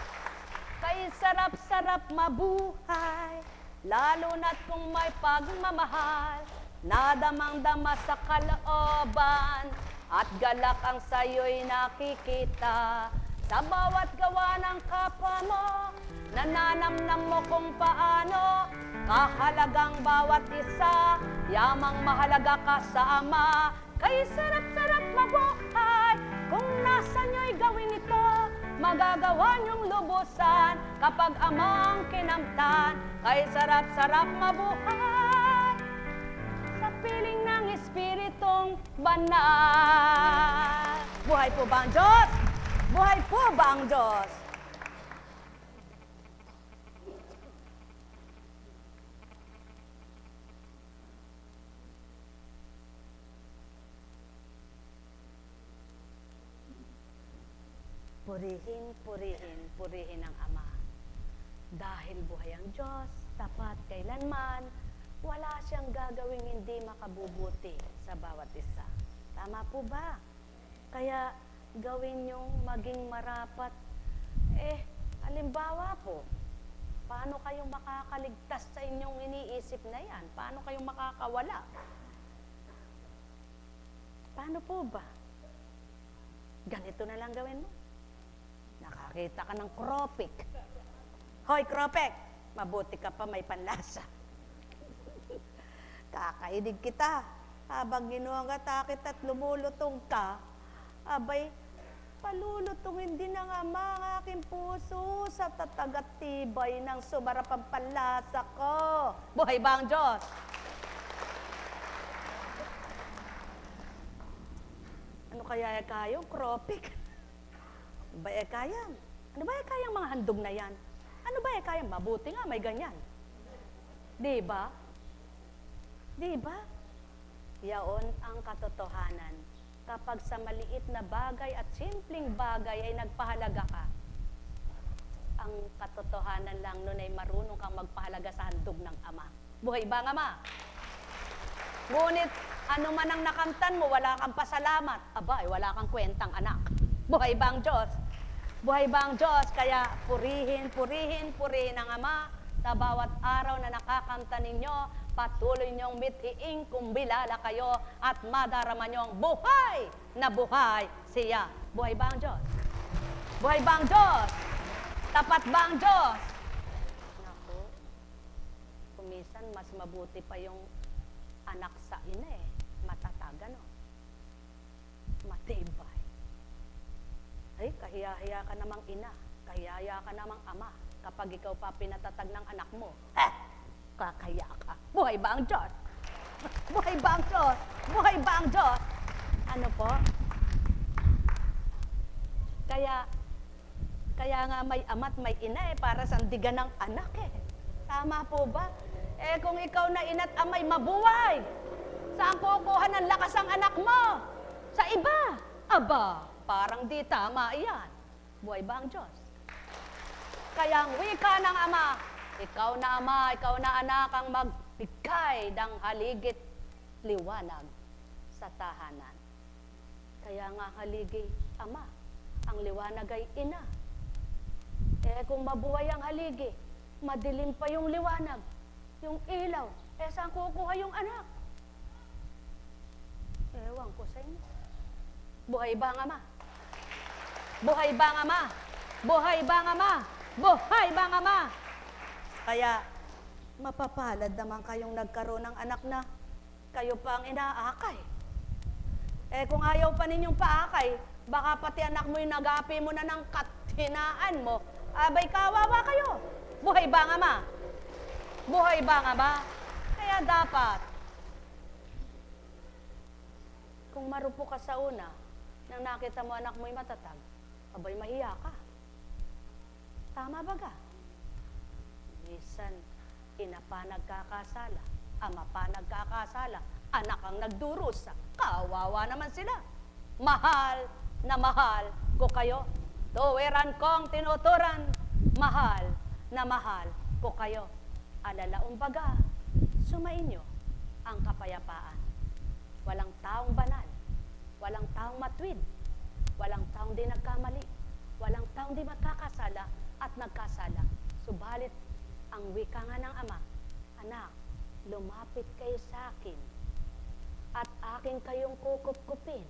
Kay sarap-sarap mabuhay, lalo na't kung may pagmamahal, nadamang-dama sa kalooban, at galak ang sayo'y nakikita. Sa bawat gawa ng kapwa mo, nananamnam mo kung paano, kahalagang bawat isa, yamang mahalaga ka sa Ama. Kay sarap-sarap mabuhay, kung nasa nyo'y gawin ito, magagawa nyong lubusan, kapag Amang kinamtan. Kay sarap-sarap mabuhay, sa piling ng Espiritong Banal. Buhay po ba ang Diyos? Buhay po ba ang Diyos? Purihin, purihin, purihin ang Ama. Dahil buhay ang Diyos, tapat kailanman, wala siyang gagawing hindi makabubuti sa bawat isa. Tama po ba? Kaya gawin niyong maging marapat. Halimbawa po, paano kayong makakaligtas sa inyong iniisip na yan? Paano kayong makakawala? Paano po ba? Ganito na lang gawin mo. Nakakita ka ng kropik. Hoy, kropik! Mabuti ka pa, may panlasa. Kakainig kita. Habang ginuangatakit at lumulutong ka, abay, palulutungin din ng Ama ang aking puso sa tatag at tibay ng sumarapang panlasa ko. Buhay ba ang Diyos? Ano kaya kayo, kropik? Ano ba kayang? Ano ba kayang mga handog na yan? Ano ba kayang? Mabuti nga, may ganyan. Di ba? Di ba? Yaon ang katotohanan. Kapag sa maliit na bagay at simpleng bagay ay nagpahalaga ka, ang katotohanan lang nun ay marunong kang magpahalaga sa handog ng Ama. Buhay ba ang Ama? Ngunit, ano man ang nakamtan mo, wala kang pasalamat. Aba, wala kang kwentang anak. Buhay ba ang Diyos? Buhay ba ang Diyos? Kaya purihin, purihin, purihin ang Ama sa bawat araw na nakakamta ninyo. Patuloy niyong mithiing kung bilala kayo at madarama niyong buhay na buhay siya. Buhay ba ang Diyos? Buhay ba ang Diyos? Tapat ba ang Diyos? Naku, kumisan mas mabuti pa yung anak sa ina matatag, ano? Kahiya-hiya ka namang ina, kahiya ka namang ama, kapag ikaw pa pinatatag ng anak mo. Kakahiya ka. Buhay ba ang Diyos? Buhay ba ang Diyos? Buhay ba ang Diyos? Ano po? Kaya nga may ama't may ina para sandigan ng anak Tama po ba? Kung ikaw na ina't amay mabuhay, saan kukuha ng lakas ang anak mo? Sa iba. Aba, parang di tama iyan. Buhay ba ang Diyos? Kaya ang wika ng ama, ikaw na ama, ikaw na anak ang magbigay ng haligit liwanag sa tahanan. Kaya nga haligi, ama, ang liwanag ay ina. Kung mabuhay ang haligi, madilim pa yung liwanag, yung ilaw, saan kukuha yung anak? Ewan ko sa inyo. Buhay ba ang ama? Buhay ba ang ama? Buhay ba ang ama? Buhay ba ang ama? Kaya, mapapalad naman kayong nagkaroon ng anak na kayo pa ang inaakay. Kung ayaw pa ninyong paakay, baka pati anak mo yung nagapi mo na ng kathinaan mo, abay kawawa kayo. Buhay ba ang ama? Buhay ba ang ama? Kaya dapat, kung marupo ka sa una, nang nakita mo anak mo'y matatag, abay mahiya ka. Tama ba ka? Minsan, ina pa nagkakasala, ama pa nagkakasala, anak ang nagdurusa, kawawa naman sila. Mahal na mahal ko kayo. Tuwiran kong tinuturan, mahal na mahal ko kayo. Alalaong baga, sumainyo ang kapayapaan. Walang taong banal, walang taong matwid, walang taong di nagkamali, walang taong di magkakasala at nagkasala. Subalit, ang wika nga ng ama, anak, lumapit kayo sa akin at aking kayong kukup-kupin.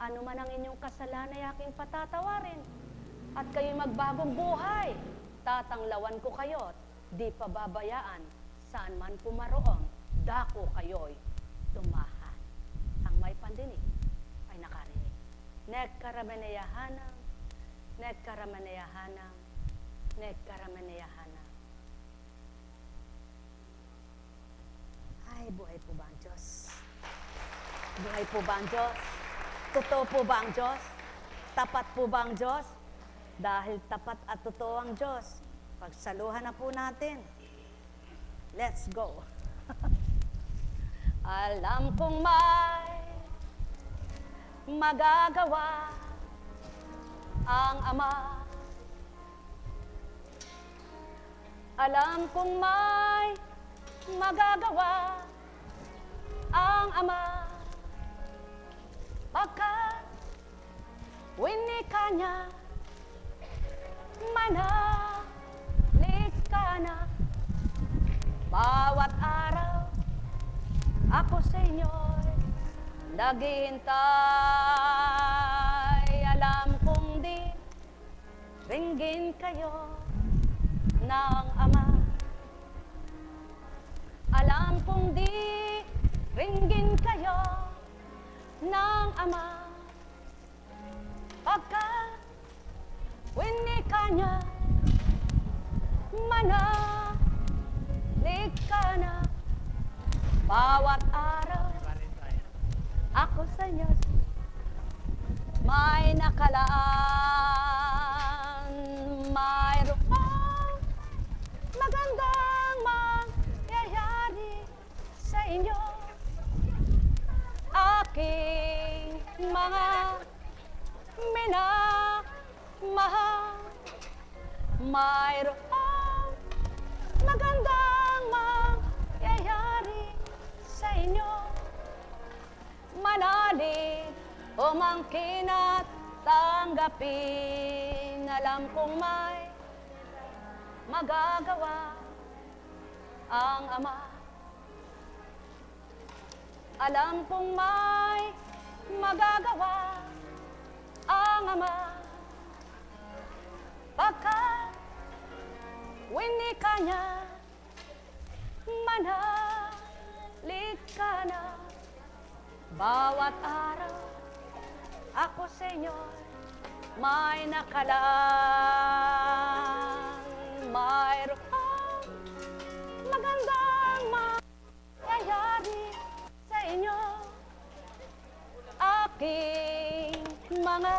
Ano man ang inyong kasalanan ay aking patatawarin at kayo magbagong buhay. Tatanglawan ko kayo, di pababayaan, saan man pumaroong, dako kayo'y tumahan. Ang may pandinig ay nakarinig. Nekkarameneyahanang, nekkarameneyahanang, nekkarameneyahanang. Ay, buhay po ba ang Diyos? Buhay po ba ang Diyos? Totoo po ba ang Diyos? Tapat po ba ang Diyos? Dahil tapat at totoo ang Diyos, pagsaluhan na po natin. Let's go. Alam kong may magagawa ang Ama. Alam kong may magagawa ang Ama. Pagkat winika niya, manalig ka na. Bawat araw, ako sa inyo'y naghihintay. Alam kong di ringgin kayo ng Ama. Alam kong di ringgin kayo ng Ama. Pagkat winika niya, manalig ka na. Bawat araw, ako sa inyo may nakalaan. Mayroong magandang mangyayari sa inyo. Aking mga minamahal, mayroong magandang mangyayari sa inyo. Manalig, umangkin at tanggapin. Alam kong may magagawa ang Ama. Alam kong may magagawa ang Ama. Pagkat winika niya, manalig ka na. Bawat araw, ako sa inyo may nakalang mayroong magandang mangyayari sa inyo, aking mga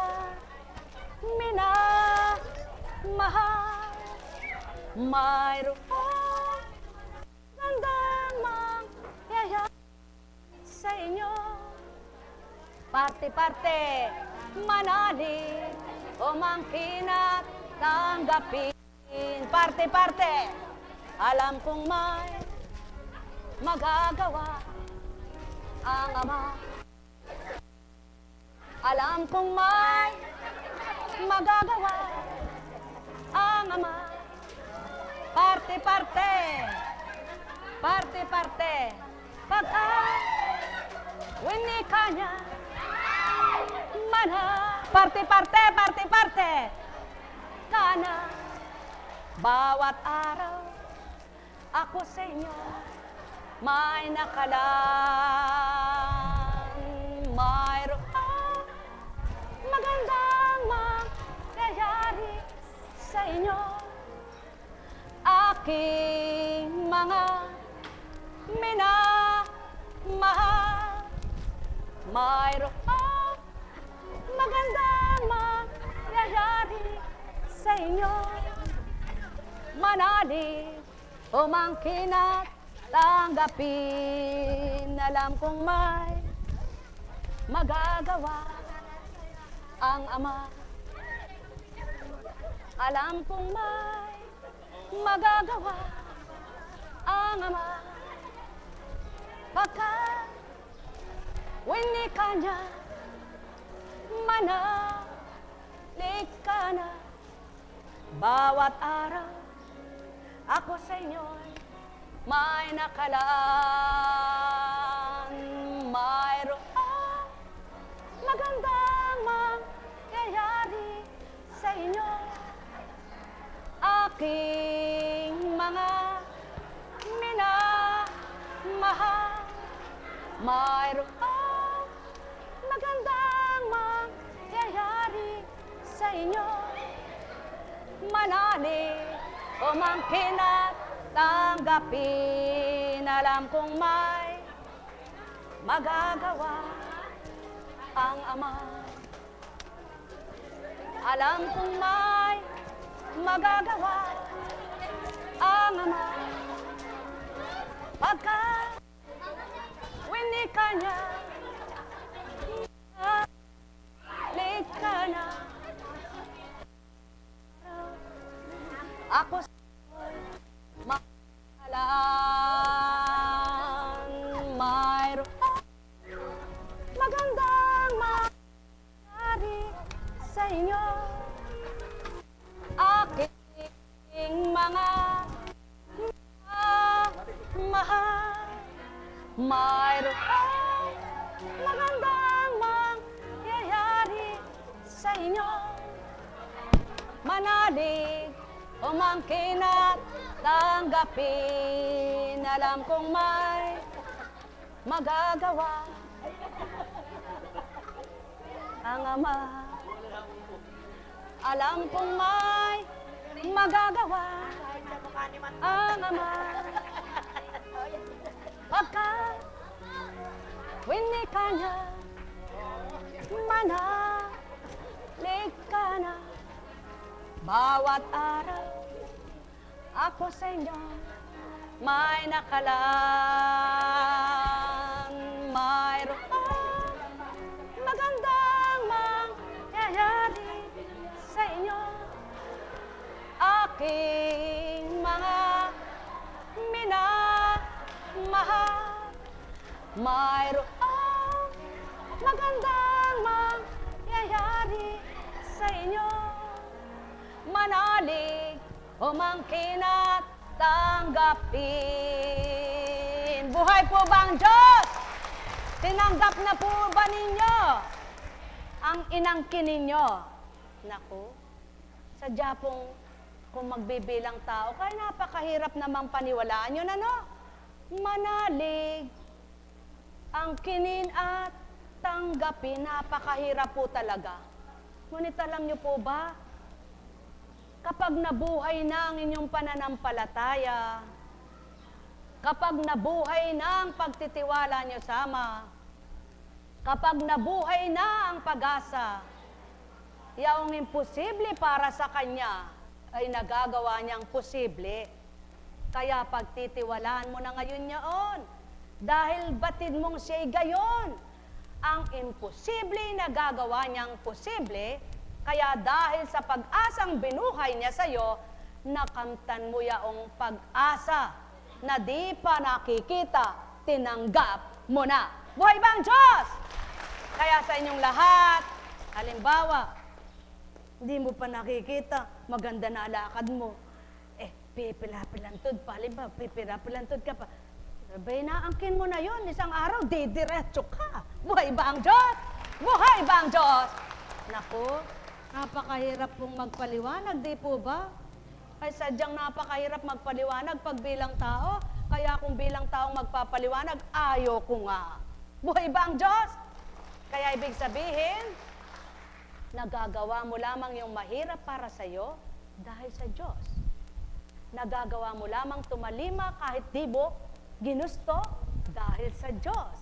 minamahal. Mayroong magandang mangyayari sa inyo. Parte-parte, manalig, umangkin at tanggapin. Parte-parte, alam kong may magagawa ang Ama. Alam kong may magagawa ang Ama. Parte-parte, parte-parte, pagka winika niya, mana, parte-parte, parte-parte, kana, bawat araw, ako sa inyo, may nakalang, mayroong magandang mangyayari sa inyo, aking mga minamahal. Mayroong magandang mangyayari sa inyo, manalig, umangkin at tanggapin. Alam kong may magagawa ang Ama. Alam kong may magagawa ang Ama. Pagkat winika niya, manalig ka na. Bawat araw, ako sa inyo'y may nakalaan. Mayroong magandang mangyayari sa inyo, aking mga minamahal. Mayroong magandang mangyayari sa inyo, manalig, umangkin at tanggapin. Alam kong may magagawa ang Ama. Alam kong may magagawa ang Ama. Pagkat winika niya, manalig ka na. Ako sa'yo'y makalaan. Mayroong magandang mangyayari sa inyo, aking mga mahal. Mayroong magandang mangyayari sa inyo, manalig, umangkin at tanggapin. Alam kong may magagawa ang Ama. Alam kong may magagawa ang Ama. Pagkat winika niya, manalig ka na. Bawat araw, ako sa inyo, may nakalaan. Mayroong magandang mangyayari sa inyo, aking mga minamahal. Mayroong magandang mangyayari sa inyo, manalig, umangkin at tanggapin. Buhay po ba ang Diyos? Tinanggap na po ba ninyo ang inangkin ninyo? Naku, sadya pong kung magbibilang tao, kaya napakahirap namang paniwalaan yun, ano? Manalig, angkinin at tanggapin, napakahirap po talaga. Ngunit alam niyo po ba, kapag nabuhay na ang inyong pananampalataya, kapag nabuhay na ang pagtitiwala niyo sa Ama, kapag nabuhay na ang pag-asa, yaong imposible para sa Kanya ay nagagawa niyang posible. Kaya pagtitiwalaan mo na ngayon yaon, dahil batid mong siya'y gayon, ang imposible nagagawa niyang posible, kaya dahil sa pag-asang binuhay niya sa'yo, nakamtan mo yaong pag-asa na di pa nakikita, tinanggap mo na. Buhay ba ang Diyos? Kaya sa inyong lahat, halimbawa, hindi mo pa nakikita, maganda na alakad mo. Pipilapilantod pa, halimbawa, pipilapilantod ka pa. Sabay na, angkin mo na yon, isang araw, didiretso ka. Buhay ba ang Diyos? Buhay ba ang Diyos? Naku, napakahirap pong magpaliwanag, di po ba? Ay sadyang napakahirap magpaliwanag pag bilang tao. Kaya kung bilang taong magpapaliwanag, ayoko nga. Buhay ba ang Diyos? Kaya ibig sabihin, nagagawa mo lamang yung mahirap para sa'yo dahil sa Diyos. Nagagawa mo lamang tumalima kahit di mo ginusto dahil sa Diyos.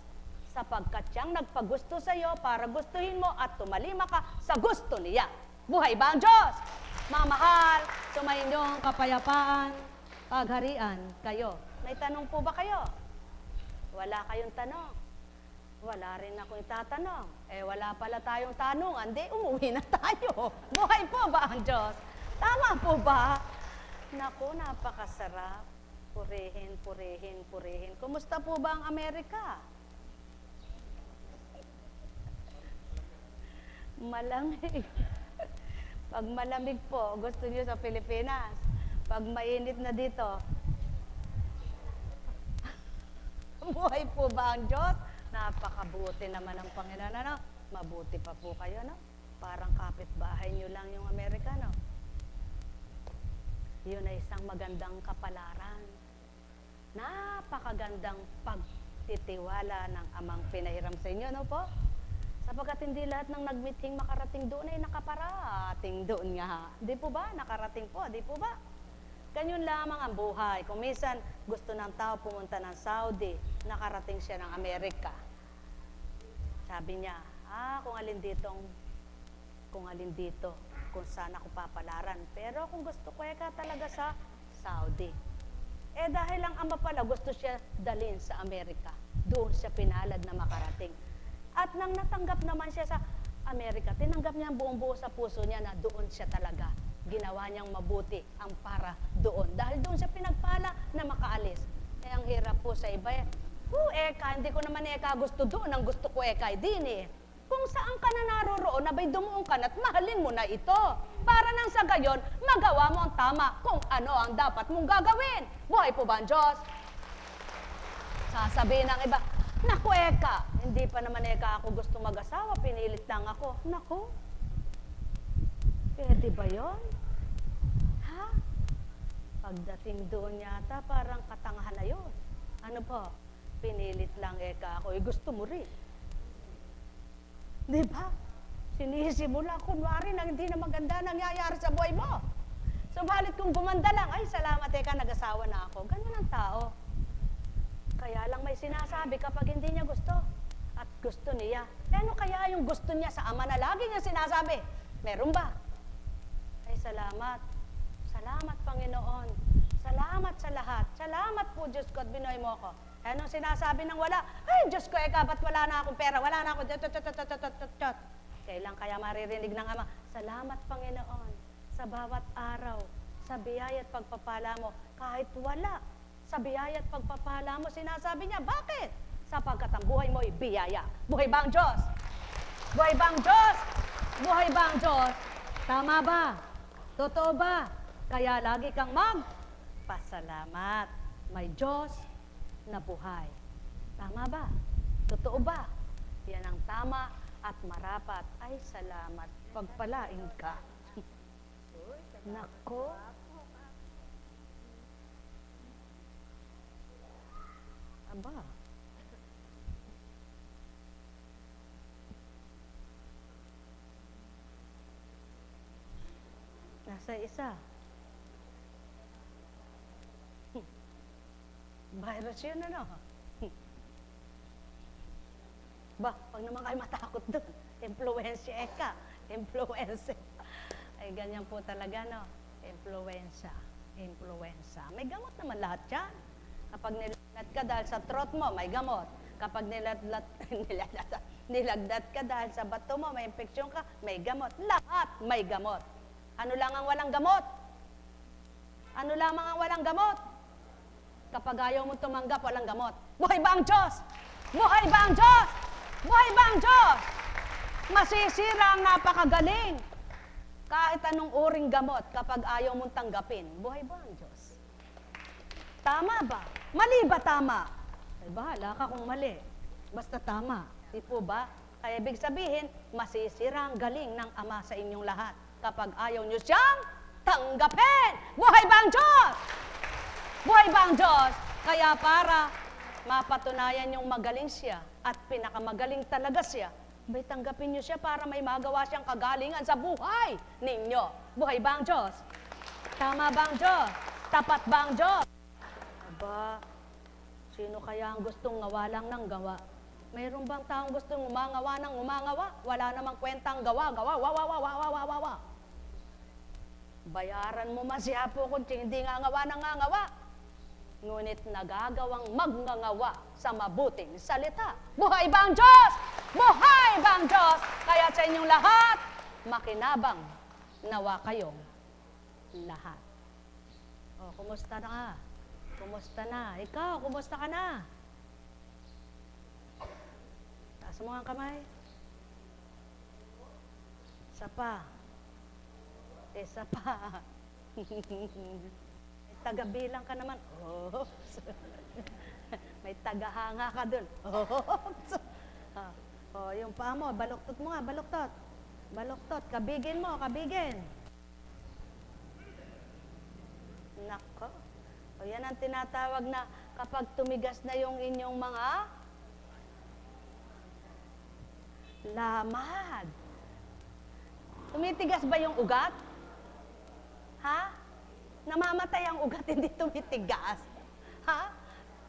Sapagkat siyang nagpagusto sa iyo para gustuhin mo at tumalima ka sa gusto niya. Buhay ba ang Diyos? Mga mahal, sumainyong kapayapaan, pagharian kayo. May tanong po ba kayo? Wala kayong tanong. Wala rin akong itatanong. Wala pala tayong tanong. Hindi, umuwi na tayo. Buhay po ba ang Diyos? Tama po ba? Naku, napakasarap. Purihin, purihin, purihin. Kumusta po ba ang Amerika? Malamig. Pag malamig po, gusto niyo sa Pilipinas. Pag mainit na dito, buhay po ba ang Diyos? Napakabuti naman ang Panginoon. Ano? Mabuti pa po kayo, no? Parang kapitbahay niyo lang yung Amerika, no? Yun ay isang magandang kapalaran. Napakagandang pagtitiwala ng Amang pinahiram sa inyo, no po? Sapagkat hindi lahat ng nagmeeting makarating doon ay nakaparating doon nga. Di po ba? Nakarating po, di po ba? Ganyan lamang ang buhay. Kung minsan gusto ng tao pumunta ng Saudi, nakarating siya ng Amerika. Sabi niya, kung alin dito, kung saan ako papalaran. Pero kung gusto ko ka talaga sa Saudi. Dahil ang Ama pala gusto siya dalhin sa Amerika. Doon siya pinalad na makarating. At nang natanggap naman siya sa Amerika, tinanggap niya ang buong buo sa puso niya na doon siya talaga. Ginawa niyang mabuti ang para doon. Dahil doon siya pinagpala na makaalis. Ang hirap po sa iba. Hindi ko naman gusto doon. Ang gusto ko din Kung saan ka na naroroon, nabay dumuong ka at mahalin mo na ito. Para nang sa gayon, magawa mo ang tama kung ano ang dapat mong gagawin. Buhay po ba ang Diyos? Sasabihin ng iba, naku hindi pa naman ako gusto mag-asawa, pinilit lang ako. Naku, pwede ba yun? Ha? Pagdating doon yata, parang katangahan na yun. Ano po? Pinilit lang ako, gusto mo rin. Di ba? Sinisimula, kunwari na hindi na maganda nangyayari sa buhay mo. Subalit kung gumanda lang, ay salamat nag-asawa na ako. Ganun ang tao. Kaya lang may sinasabi kapag hindi niya gusto at gusto niya. Ano kaya yung gusto niya sa Ama na lagi niya sinasabi? Meron ba? Ay salamat. Salamat Panginoon. Salamat sa lahat. Salamat po Diyos ko at binoy mo ako. Anong sinasabi ng wala? Ay, Diyos ko, ba't wala na akong pera? Wala na akong Kailan kaya maririnig ng Ama? Salamat, Panginoon, sa bawat araw, sa biyaya at pagpapala mo, kahit wala. Sa biyaya at pagpapala mo, sinasabi niya, bakit? Sapagkat ang buhay mo ay biyaya. Buhay ba ang Diyos? Buhay ba ang Diyos? Buhay ba ang Diyos? Tama ba? Totoo ba? Kaya lagi kang magpasalamat. May Diyos na buhay. Tama ba? Totoo ba? Yan ang tama at marapat. Ay, salamat. Pagpalain ka. Nako. Aba. Isa-isa. Virus yun, ano? Ba, pag naman kayo matakot doon, influensya ka. Influenza. Ay, ganyan po talaga, no? Influenza. May gamot naman lahat yan. Kapag nilagnat ka dahil sa throat mo, may gamot. Kapag nilagdat ka dahil sa bato mo, may infeksyon ka, may gamot. Lahat may gamot. Ano lang ang walang gamot? Ano lamang ang walang gamot? Kapag ayaw mo tumanggap, walang gamot. Buhay ba ang Diyos? Buhay ba ang Diyos? Buhay ba ang Diyos? Masisira ang napakagaling. Kahit anong uring gamot kapag ayaw mong tanggapin. Buhay ba ang Diyos? Tama ba? Mali ba tama? Ay, bahala ka kung mali. Basta tama. Di po ba? Kaya ibig sabihin, masisira ang galing ng Ama sa inyong lahat kapag ayaw nyo siyang tanggapin. Buhay ba ang Diyos? Buhay ba ang Diyos? Kaya para mapatunayan yung magaling siya at pinakamagaling talaga siya, may tanggapin nyo siya para may magawa siyang kagalingan sa buhay ninyo. Buhay ba ang Diyos? Tama ba ang Diyos? Tapat ba ang Diyos? Aba, sino kaya ang gustong ngawa lang ng gawa? Mayroon bang taong gustong umangawa ng umangawa? Wala namang kwentang gawa. Bayaran mo masyapo kung hindi nga ngawa ng ngawa. Ngunit nagagawang magngangawa sa mabuting salita. Buhay ba ang Diyos? Buhay ba ang Diyos? Kaya sa inyong lahat, makinabang nawa kayong lahat. O, kumusta na ka? Kumusta na? Ikaw, kumusta ka na? Taas mo ang kamay. Isa pa. Isa pa. Tagabilang ka naman. Oh. May tagahanga ka dun. Oh, yung paa mo, baluktot mo nga, baluktot. Baluktot, kabigin mo, kabigin. Nako. O yan ang tinatawag na kapag tumigas na yung inyong mga lamad. Tumitigas ba yung ugat? Ha? Namamatay ang ugat, hindi tumitigas. Ha?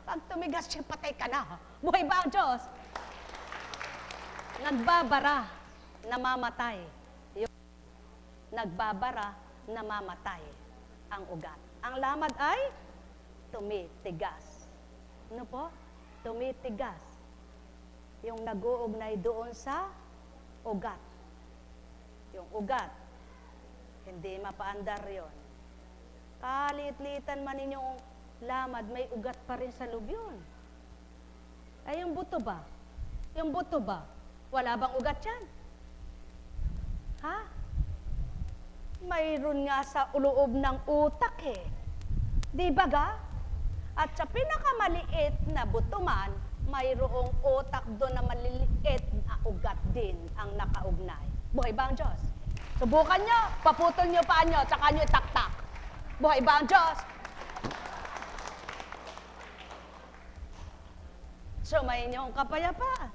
Pag tumigas siya, patay ka na. Buhay ba ang Diyos? Nagbabara, namamatay. Nagbabara, namamatay ang ugat. Ang lamad ay tumitigas. Ano po? Tumitigas. Yung nag-uugnay doon sa ugat. Yung ugat, hindi mapaandar yon. Kalit-litan man ninyong lamad, may ugat pa rin sa loob yun. Ay, yung buto ba? Yung buto ba? Wala bang ugat yan? Ha? Mayroon nga sa loob ng utak eh. Di ba ga? At sa pinakamaliit na buto man, mayroong utak doon na maliliit na ugat din ang nakaugnay. Buhay ba ang Diyos? Subukan nyo, paputol nyo paa nyo, tsaka nyo itaktak. Buhay ba ang Diyos? Sumayin nyo ang kapayapaan.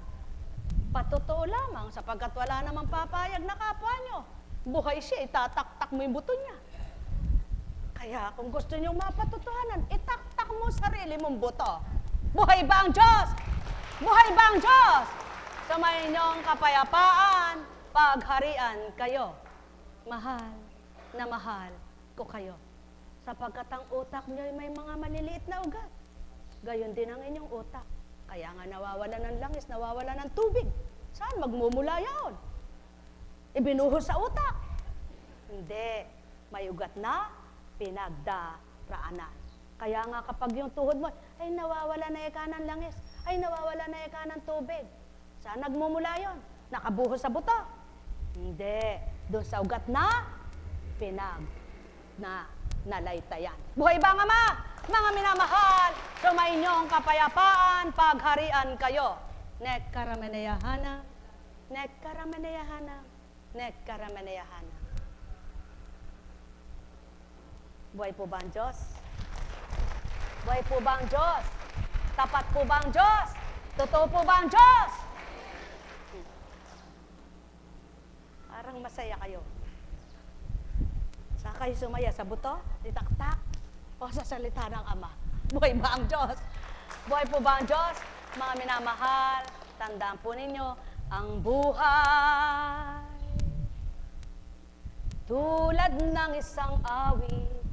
Patotoo lamang sapagkat wala namang papayag na kapwa nyo. Buhay siya, itataktak mo yung buto niya. Kaya kung gusto nyo mapatotohanan, itaktak mo sarili mong buto. Buhay ba ang Diyos? Buhay ba ang Diyos? Sumayin nyo ang kapayapaan, pagharian kayo. Mahal na mahal ko kayo. Sapagkat ang utak nyo may mga maliliit na ugat. Gayon din ang inyong utak. Kaya nga nawawala ng langis, nawawala ng tubig. Saan magmumula yun? Ibinuhos sa utak. Hindi. May ugat na pinagdaraanan. Kaya nga kapag yung tuhod mo, ay nawawala na ika ng langis, ay nawawala na ika ng tubig. Saan nagmumula yun? Nakabuhos sa buto? Hindi. Doon sa ugat na nalaytayan. Buhay ba nga ma? Mga minamahal, sumayin niyo ang kapayapaan, pagharian kayo. Nekkarameneyahana, nekkarameneyahana, nekkarameneyahana. Buhay po ba ang Diyos? Buhay po ba ang Diyos? Tapat po ba ang Diyos? Totoo po ba ang Diyos? Parang masaya kayo. Sa kayo sumaya sa buto, itaktak, o sa salita ng Ama? Buhay ba ang Diyos? Buhay po ba ang Diyos? Mga minamahal, tandaan po ninyo, ang buhay tulad ng isang awit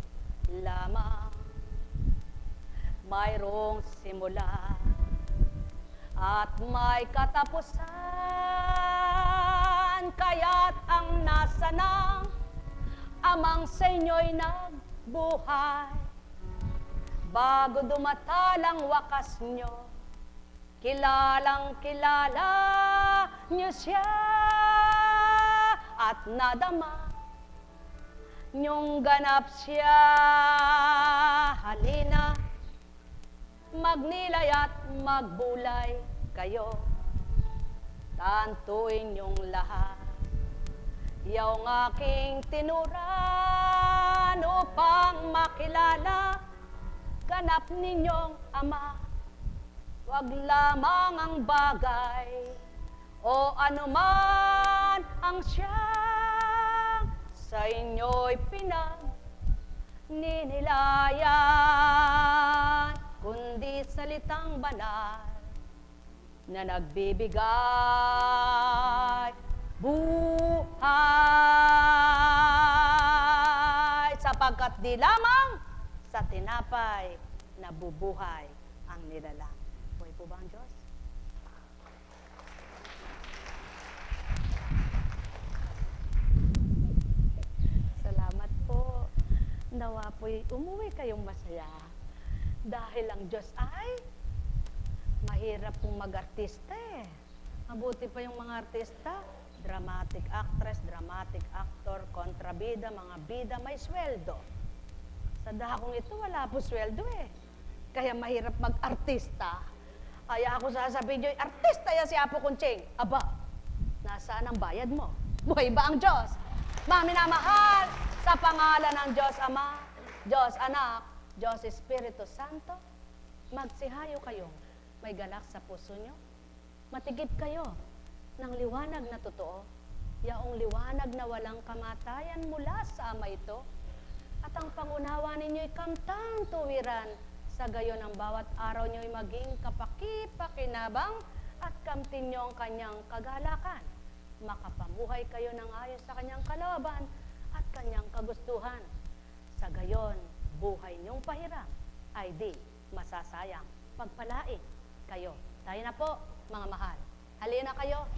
lamang, mayroong simula at may katapusan, kaya't ang nasa ng Amang sa inyo'y nagbuhay. Bago dumatalang wakas nyo, kilalang kilala nyo siya at nadama nyong ganap siya. Halina, magnilay at magbulay kayo, tantuin nyong lahat yung aking tinuran upang makilala ganap ninyong Ama. Wag lamang ang bagay o anuman ang siyang sa inyo'y pinagninilayan, kundi salitang banal na nagbibigay buhay, sapagkat di lamang sa tinapay nabubuhay ang nilalang. Buhay po ba ang Diyos? Salamat po. Nawa po'y umuwi kayong masaya. Dahil ang Diyos ay mahirap pong mag-artista eh. Mabuti pa yung mga artista, dramatic actress, dramatic actor, kontrabida, mga bida, may sweldo. Sa dakong ito, wala po sweldo eh. Kaya mahirap mag-artista. Kaya ako sasabihin nyo, artista yan si Apo Kunching. Aba, nasaan ang bayad mo? Buhay ba ang Diyos? Mga minamahal, sa pangalan ng Diyos Ama, Diyos Anak, Diyos Espiritu Santo, magsihayo kayong may galak sa puso nyo. Matigib kayo ng liwanag na totoo, yaong liwanag na walang kamatayan mula sa Ama ito, at ang pangunawa ninyo'y kamtang tuwiran, sa gayon ang bawat araw nyo'y maging kapaki-pakinabang at kamtin nyo ang kanyang kagalakan. Makapamuhay kayo ng ayon sa kanyang kalooban at kanyang kagustuhan. Sa gayon, buhay nyong pahiram ay di masasayang. Pagpalain kayo. Tayo na po, mga mahal. Halina kayo.